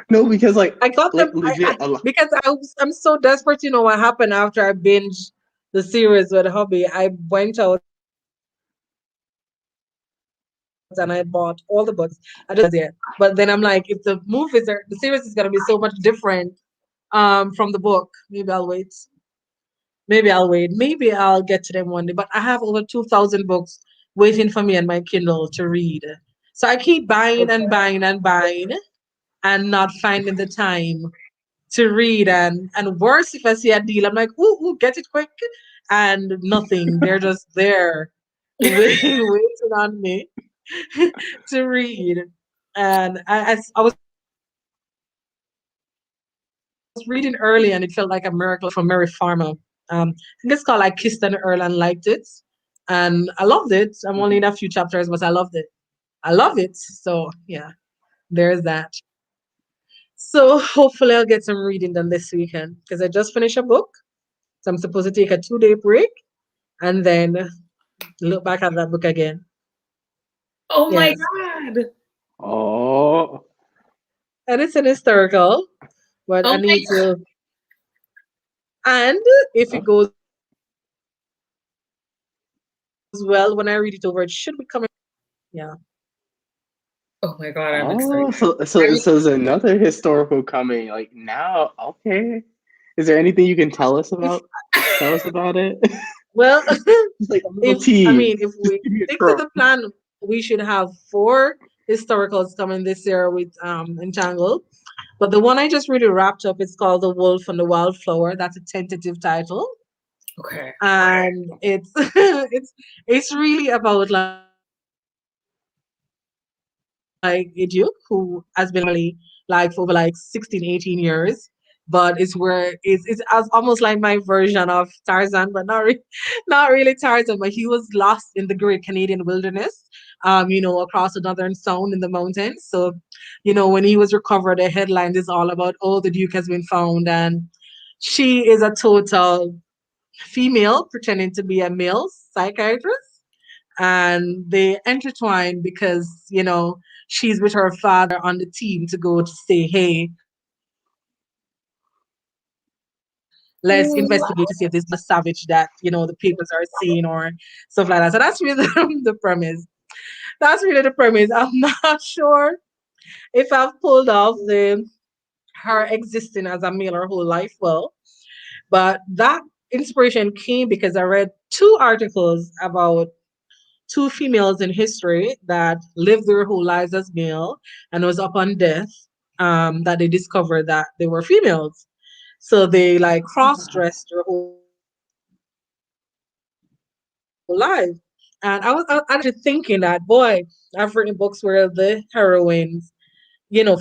no, because like I got like them legit because I'm so desperate to know what happened after I binged the series with Hubby. I went out and I bought all the books. I just yet, but then I'm like, if the the series is gonna be so much different from the book, maybe I'll wait. Maybe I'll get to them one day. But I have over 2,000 books waiting for me on my Kindle to read. So I keep buying and buying and buying and not finding the time to read. And worse, if I see a deal, I'm like, ooh, get it quick. And nothing. They're just there waiting on me to read. And I was reading early and it felt like a miracle from Mary Farmer. I think it's called I Kissed an Earl and Liked It. And I loved it. I'm only in a few chapters, but I loved it. I love it. So yeah, there's that. So hopefully I'll get some reading done this weekend because I just finished a book. So I'm supposed to take a 2-day break and then look back at that book again. Oh my God. Oh. and it's an historical, but Oh I my need to. And if it goes well, when I read it over, it should be coming. Yeah. oh my god, I'm excited. Oh, so there's another historical coming. Like now, okay. Is there anything you can If tell us about it? well, Just like a little if tease. Just we give me a stick to crumb. the plan, we should have four historicals coming this year with Entangle. But the one I just really wrapped up is called The Wolf and the Wildflower. That's a tentative title. Okay. And it's it's really about like a duke who has been living in his family like for over like 16, 18 years. But it's as almost like my version of Tarzan, but not really Tarzan. But he was lost in the Great Canadian Wilderness, across the northern zone in the mountains. So, when he was recovered, the headline is all about, oh, the Duke has been found, and she is a total female pretending to be a male psychiatrist, and they intertwine because she's with her father on the team to go to say, hey, let's investigate to see if this duke is a savage that the papers are seeing or stuff like that. So that's really the premise. That's really the premise. I'm not sure if I've pulled off the her existing as a male her whole life well, but that inspiration came because I read two articles about two females in history that lived their whole lives as male, and it was upon death that they discovered that they were females. So they like cross dressed their whole life. And I was actually thinking that, boy, I've written books where the heroines,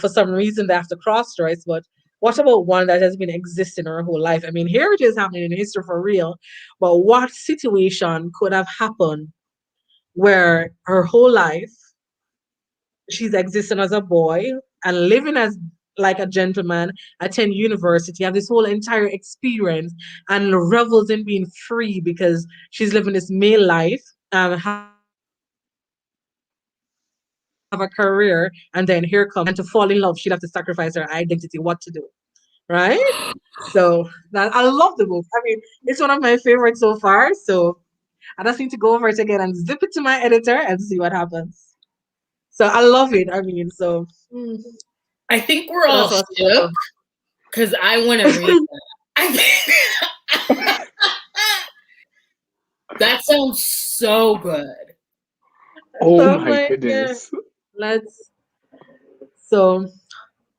for some reason they have to cross dress, but what about one that has been existing her whole life? I mean, here it is happening in history for real, but what situation could have happened where her whole life she's existing as a boy and living as like a gentleman, attend university, have this whole entire experience and revels in being free because she's living this male life, have a career, and then here comes the duke, and to fall in love, she'd have to sacrifice her identity. What to do? Right? So that I love the book. I mean, it's one of my favorites so far. So I just need to go over it again and zip it to my editor and see what happens. So I love it. I mean, I think so we're that's all what. shook because I want to read that. That sounds so good. Oh So my my yeah, goodness. let's. So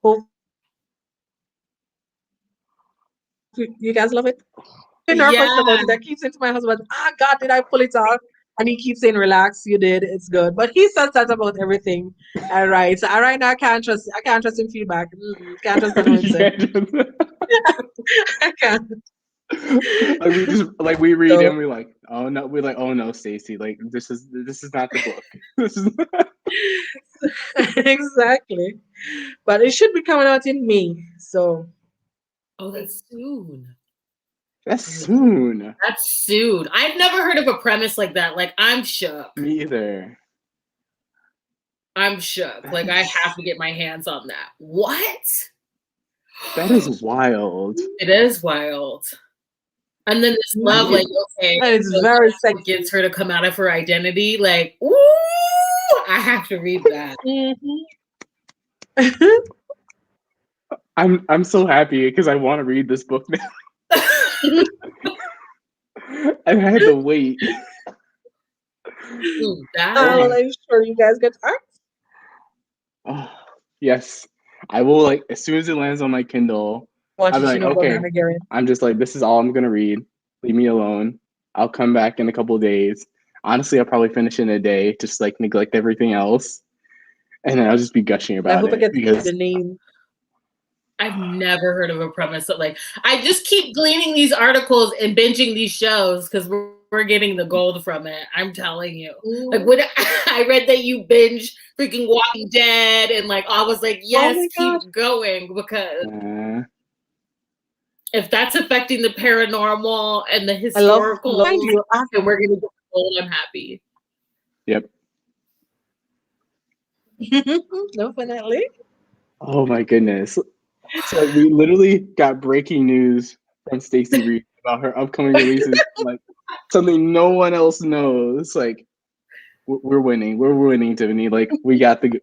hope you guys love it. I'm really nervous about it. I keep saying to my husband, Yeah. God, did I pull it off? And he keeps saying, relax, you did, it's good. But he says that about everything. All right. So right now I can't trust him feedback. Can't trust on what he say. You can't just I can't. like we read So and we're like, oh no, we're like, oh no, Stacy, like this is not the book. This is exactly. But it should be coming out in May. So Oh, that's soon. that's soon. That's soon. I've never heard of a premise like that. Like, I'm shook. Me either. I'm shook. Like, I That's have to get my hands on that. What? that is wild. It is wild. And then this love, like, okay, and it's so very that's what sexy. gets her to come out of her identity. Like, ooh, I have to read that. I'm so happy because I want to read this book now. I had to wait. Ooh, that. Well, I'm sure you guys get art. Oh, yes. I will like as soon as it lands on my Kindle, Want I'll you be to like, know about okay, Hungarian. I'm just like, this is all I'm gonna read. Leave me alone. I'll come back in a couple of days. Honestly, I'll probably finish in a day, just like neglect everything else. And then I'll just be gushing I about hope I it get to see because the name. I've never heard of a premise that, like, I just keep gleaning these articles and binging these shows because we're getting the gold from it. I'm telling you. Like, when I read that you binge freaking Walking Dead, and like, I was like, yes, my keep God. going, because if that's affecting the paranormal and the I love historical, find you. and we're gonna get the gold, I'm happy. yep. Definitely. Oh my goodness. So we literally got breaking news from Stacy Reid about her upcoming releases, like something no one else knows. Like we're winning. We're winning, Tiffany. Like we got the good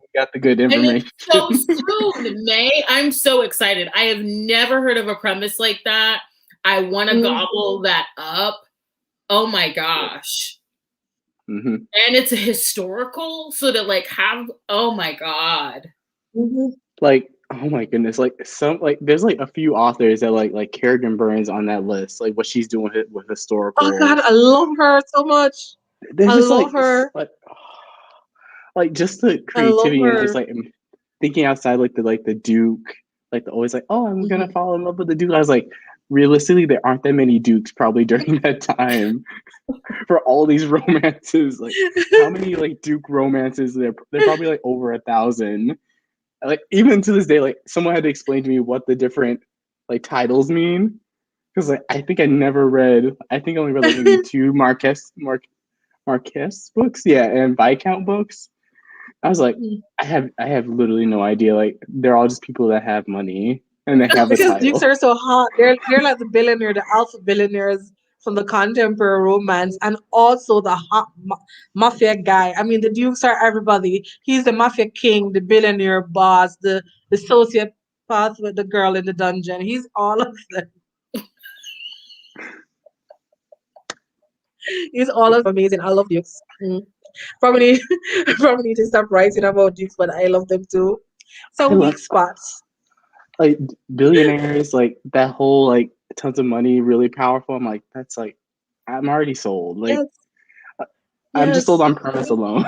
And information. it's so soon, May. I'm so excited. I have never heard of a premise like that. I want to gobble that up. Oh my gosh. Mm-hmm. And it's a historical, so to like have, oh my God. Like, oh my goodness, like there's like a few authors that like Kerrigan Burns on that list, like what she's doing with historical. Oh God, I love her so much. There's I just love her. Like just the creativity and just like thinking outside like the Duke, like always like, oh, I'm gonna fall in love with the Duke. I was like, realistically, there aren't that many Dukes probably during that time for all these romances. Like, how many like Duke romances? They're probably like over 1,000. Like even to this day, like someone had to explain to me what the different like titles mean, because like I think I only read like maybe two marquess books, yeah, and viscount books. I was like, I have literally no idea. Like they're all just people that have money and they have a Because title. Dukes are so hot. They're like the alpha billionaires from the contemporary romance, and also the hot mafia guy. I mean, the Dukes are everybody. He's the mafia king, the billionaire boss, the sociopath with the girl in the dungeon. He's all of them. He's all of amazing. I love Dukes. Probably probably need to stop writing about Dukes, but I love them too. So weak spots. Like billionaires, like that whole like tons of money, really powerful. I'm like, that's like, I'm already sold. Like, yes. I'm just sold on premise alone.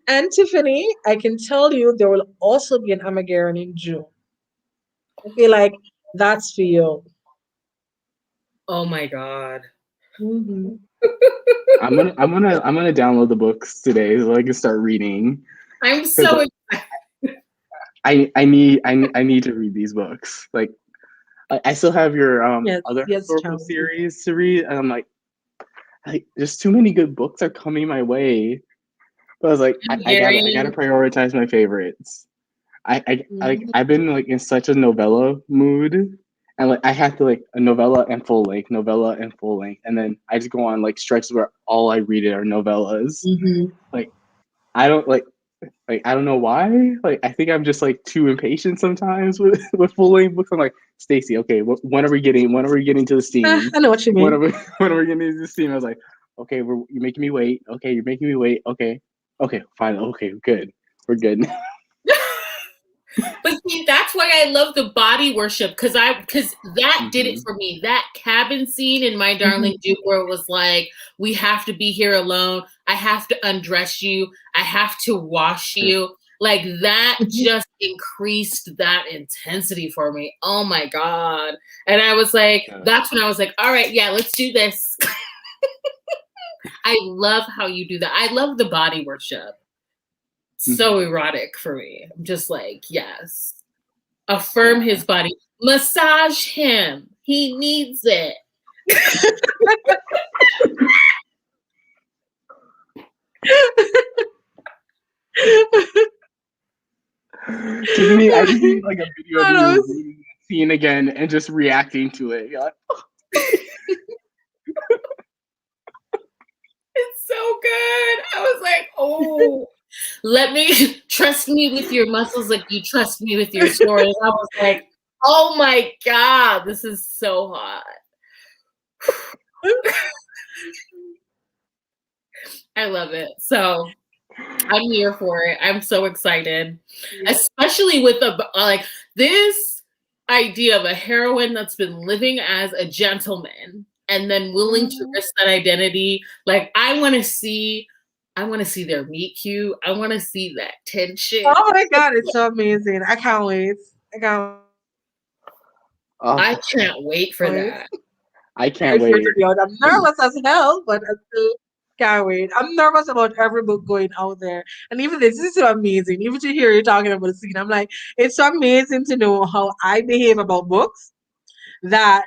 And Tiffany, I can tell you there will also be an Armageddon in June. I feel like that's for you. Oh my God. Mm-hmm. I'm gonna download the books today so I can start reading. I'm so excited. I need to read these books. Like I still have your other historical series to read, and I'm like there's too many good books are coming my way. But I was like, I gotta prioritize my favorites. I've been like in such a novella mood, and like I have to like a novella and full length, and then I just go on like stretches where all I read are novellas. Like I don't like I don't know why. Like I think I'm just like too impatient sometimes with full length books. I'm like, Stacy, okay, when are we getting to the steam? I know what you mean. When are we getting to the steam? I was like, okay, you're making me wait. Okay, you're making me wait. Okay, fine. Okay, good. We're good. But see, that's why I love the body worship, because that did it for me. That cabin scene in My Darling Duke, where it was like, we have to be here alone. I have to undress you. I have to wash you. Like that just increased that intensity for me. Oh my God. And I was like, that's when I was like, all right, yeah, let's do this. I love how you do that. I love the body worship. So erotic for me. I'm just like, yes. Affirm his body. Massage him. He needs it. Tiffany, I just need like a video of you reading the scene again and just reacting to it. You're like, oh. It's so good. I was like, oh, let me trust me with your muscles like you trust me with your story. I was like, oh my God, this is so hot. I love it. So I'm here for it. I'm so excited, especially with like this idea of a heroine that's been living as a gentleman and then willing to risk that identity. Like I want to see their meet cute. I want to see that tension. Oh my God, it's so amazing. I can't wait. I can't wait for that. I can't wait. I'm nervous as hell, but I still can't wait. I'm nervous about every book going out there. And even this is so amazing. Even to hear you talking about the scene, I'm like, it's so amazing to know how I behave about books that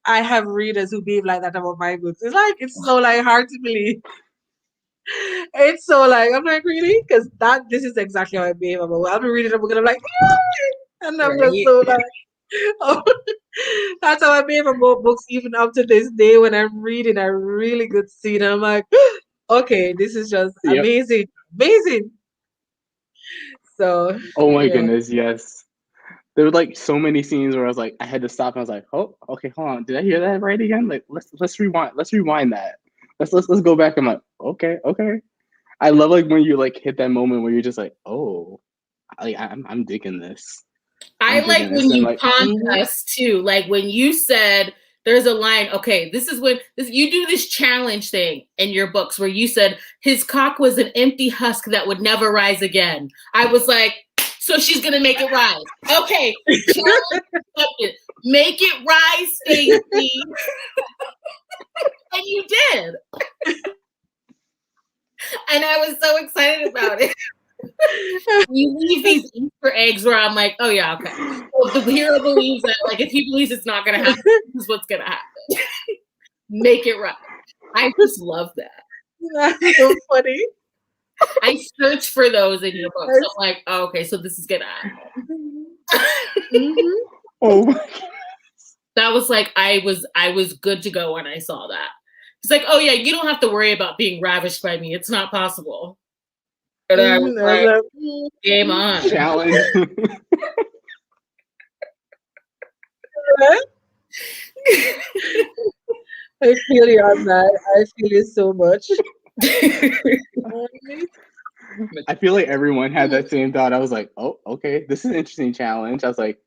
I have readers who behave like that about my books. It's like, it's so like hard to believe. It's so like I'm like really because this is exactly how I behave. I'll be reading a book and I'm like, "Yay!" And I'm just Right. so like, oh, that's how I behave about books even up to this day when I'm reading a really good scene. I'm like, okay, this is just Yep. amazing, amazing. So Oh my yeah. goodness, yes. There were like so many scenes where I was like, I had to stop and I was like, oh, okay, hold on. Did I hear that right again? Like let's rewind. Let's rewind that. Let's go back. I'm like, okay, okay. I love like when you like hit that moment where you're just like, oh, like I'm digging this. I I'm like digging this. when And you like, pawned Mhm. us too. Like when you said there's a line, okay, this is when you do this challenge thing in your books where you said his cock was an empty husk that would never rise again. I was like, so she's gonna make it rise. Okay, challenge accepted. Make it rise, Stacy. And you did. And I was so excited about it. You leave these Easter eggs where I'm like, oh yeah, okay. So if the hero believes that, like if he believes it's not gonna happen, this is what's gonna happen. Make it right. I just love that. That's so funny. I search for those in your books. I'm like, oh, okay, so this is gonna happen. Mhm. oh my That was like I was good to go when I saw that. It's like, oh yeah, you don't have to worry about being ravished by me. It's not possible. And I was Mhm. I was like, like, game on. challenge. I feel you on that. I feel you so much. I feel like everyone had that same thought. I was like, oh, okay, this is an interesting challenge. I was like,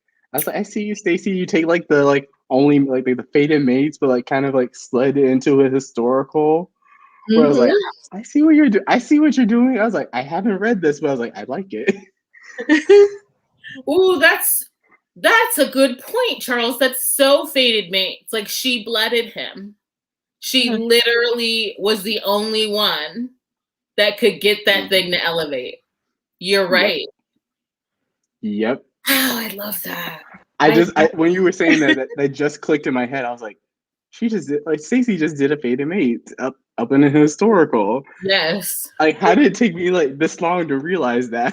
I see you, Stacy. You take like the like only like the fated mates, but like kind of like slid into a historical. Where I was like, I see what you're doing. I see what you're doing. I was like, I haven't read this, but I was like, I like it. Ooh, that's a good point, Charles. That's so fated mates. Like she blooded him. She literally was the only one that could get that thing to elevate. You're right. Yep. Oh, I love that. I when you were saying that just clicked in my head. I was like, she just did like Stacey just did a fated mate up in a historical. Yes. Like, how did it take me like this long to realize that?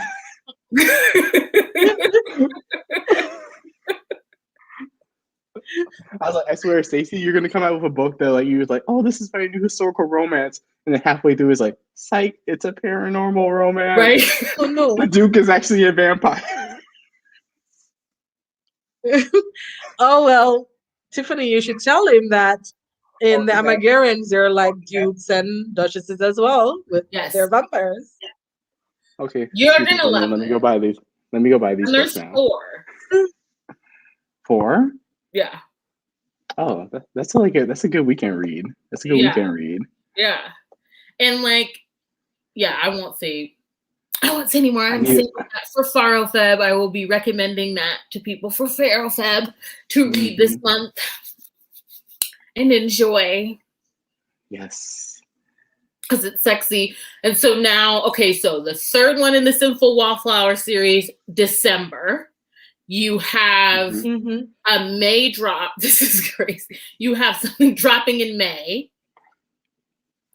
I was like, I swear, Stacey, you're gonna come out with a book that like you was like, oh, this is my new historical romance, and then halfway through is like, psych, it's a paranormal romance. Right. Oh no. The Duke is actually a vampire. Oh well, Tiffany, you should tell him that in the That- Amagarans they're like dukes and duchesses as well with Yes. their vampires. Okay. You're Excuse me, gonna love let me it. go buy these. Let me go buy these And books there's now. 4. 4? Yeah. Oh, that's like that's a good weekend read. That's a good weekend read. Yeah. And like, yeah, I won't say anymore. I'm need saying that for Faro Feb. I will be recommending that to people for Faro Feb to read this month and enjoy. Yes. Because it's sexy. And so now, okay, so the third one in the Sinful Wallflower series, December. You have a May drop. This is crazy. You have something dropping in May.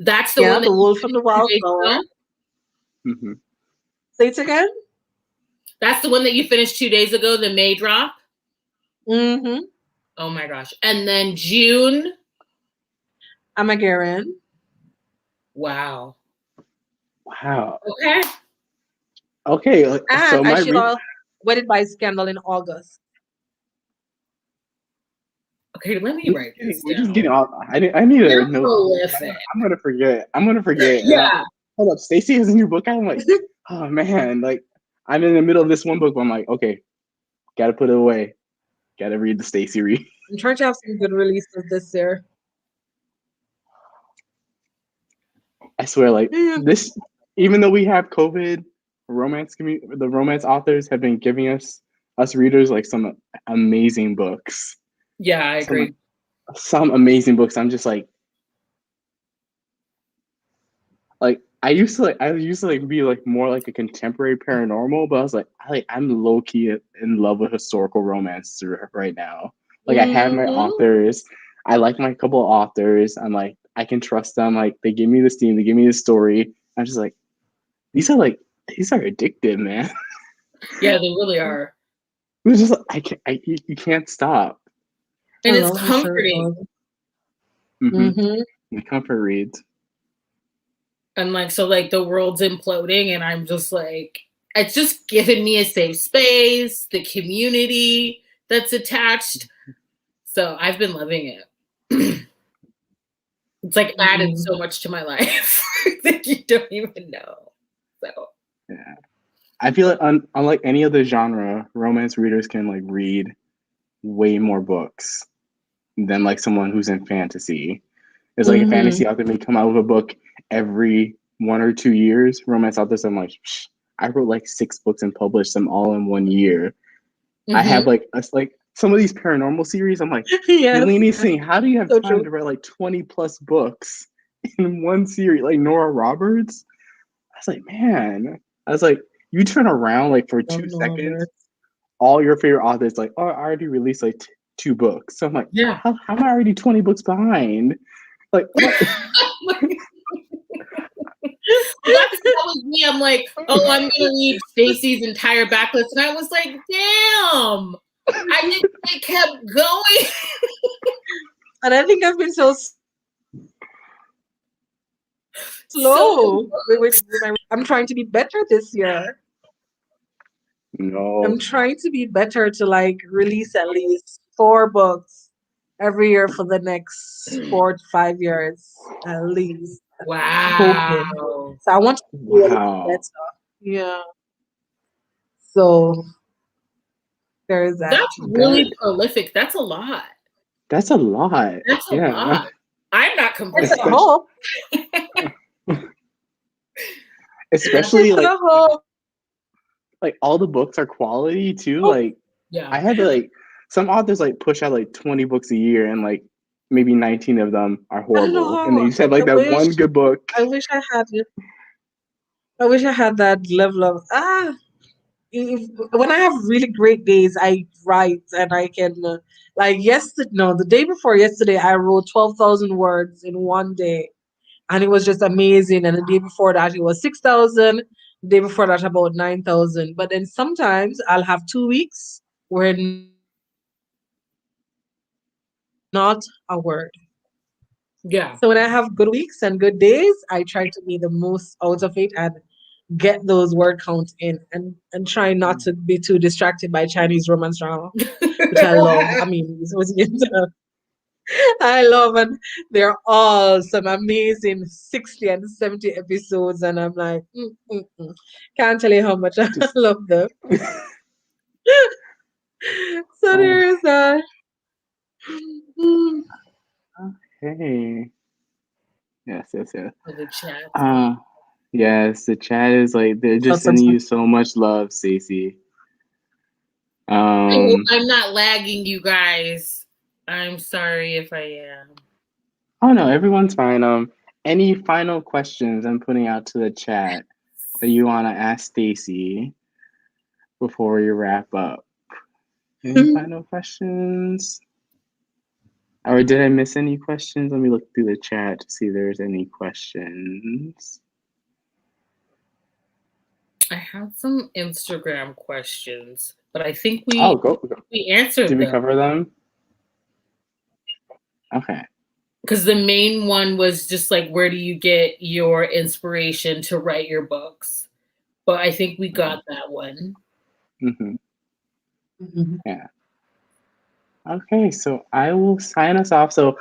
That's the one. The Wolf and the Wallflower. Say it again. That's the one that you finished 2 days ago. The May drop. Mm-hmm. Oh my gosh! And then June. Amagaran. Wow. Okay. And so I saw Wedded by Scandal in August. Okay, let me write this We're down. just getting off. I need a note. Prolific. I'm gonna forget. Yeah. Hold up. Stacy has a new book out. I'm like, oh man, like I'm in the middle of this one book, but I'm like, okay, gotta put it away. Gotta read the Stacy Reid. I'm trying to have some good releases this year. I swear, like this, even though we have COVID, the romance authors have been giving us readers like some amazing books. Yeah, I agree. Some amazing books. I'm just like I used to be like more like a contemporary paranormal, but I was like I'm low key in love with historical romance right now. Like I have my authors. I like my couple of authors. I'm like I can trust them. Like they give me this theme, they give me this story. I was just like, these are addictive, man. Yeah, they really are. It was just you can't stop. And it's comforting. The comfort reads. And like, so like the world's imploding and I'm just like, it's just given me a safe space, the community that's attached. So I've been loving it. It's like added so much to my life that you don't even know. So yeah, I feel like unlike any other genre, romance readers can like read way more books than like someone who's in fantasy. It's like a fantasy author may come out with a book every 1 or 2 years. Romance authors, I'm like, I wrote like 6 books and published them all in 1 year. I have like some of these paranormal series. I'm like, Yeleni Singh, how do you have time to write like 20 plus books in one series? Like Nora Roberts. I was like, man. I was like, you turn around like for 2 seconds, all your favorite authors like, oh, I already released like 2 books. So I'm like, yeah, how am I already 20 books behind? Like, what? that was me. I'm like, oh, I'm gonna read Stacy's entire backlist, and I was like, damn, I kept going. And I think I've been so slow. I'm trying to be better this year. No. I'm trying to be better to like release at least 4 books every year for the next 4 to 5 years at least. Wow. So I want to do a little better. Yeah. So there's that. That's really prolific. That's a lot. That's a lot. That's a lot. I'm not complaining. That's a hope. Especially like all the books are quality too. Like I had to like some authors like push out like 20 books a year and like maybe 19 of them are horrible. And they just have like that one good book. I wish I had that level of when I have really great days, I write and I can the day before yesterday I wrote 12,000 words in one day. And it was just amazing. And the day before that, it was 6,000. The day before that, about 9,000. But then sometimes I'll have 2 weeks where not a word. Yeah. So when I have good weeks and good days, I try to be the most out of it and get those word counts in and try not to be too distracted by Chinese romance drama, which I love. I mean, I love, and they're all some amazing 60 and 70 episodes, and I'm like, can't tell you how much I love them. So there is that. Okay. Yes. The chat. Yes, the chat is like they're just sending you so much love, Stacy. I hope I'm not lagging you guys. I'm sorry if I am. Oh no, everyone's fine. Any final questions I'm putting out to the chat that you want to ask Stacy before we wrap up? Any final questions? Or did I miss any questions? Let me look through the chat to see if there's any questions. I have some Instagram questions, but I think we answered them. Did we cover them? Okay. Because the main one was just like, where do you get your inspiration to write your books? But I think we got that one. Yeah. Okay, so I will sign us off. So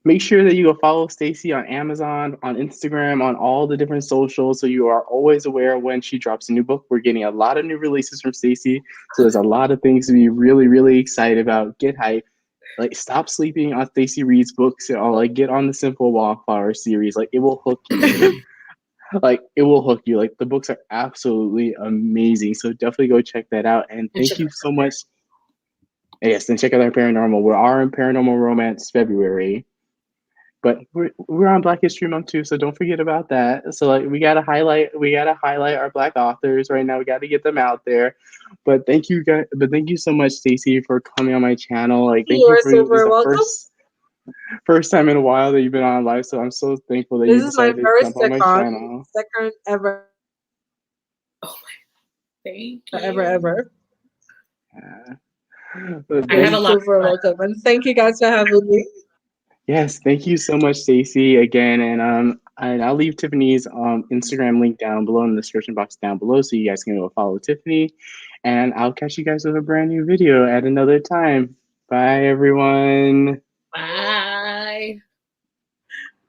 make sure that you go follow Stacy on Amazon, on Instagram, on all the different socials, so you are always aware when she drops a new book. We're getting a lot of new releases from Stacy, so there's a lot of things to be really, really excited about. Get hyped. Like, stop sleeping on Stacy Reid's books, or like get on the Simple Wallflower series. Like, it will hook you. Like, it will hook you. Like, the books are absolutely amazing. So definitely go check that out. And thank you so much. Yes, and check out our paranormal. We are in Paranormal Romance February, but we're on Black History Month too, so don't forget about that. So like we gotta highlight our Black authors right now. We gotta get them out there. But thank you guys. But thank you so much, Stacy, for coming on my channel. Like thank you for super welcome. First time in a while that you've been on live, so I'm so thankful that This you is my decided to very jump on my channel. second ever. Oh my, thank you. Ever. Yeah. I had a lot of fun. Welcome, and thank you guys for having me. Yes, thank you so much, Stacy, again, and I'll leave Tiffany's Instagram link down below in the description box down below, so you guys can go follow Tiffany, and I'll catch you guys with a brand new video at another time. Bye, everyone. Bye.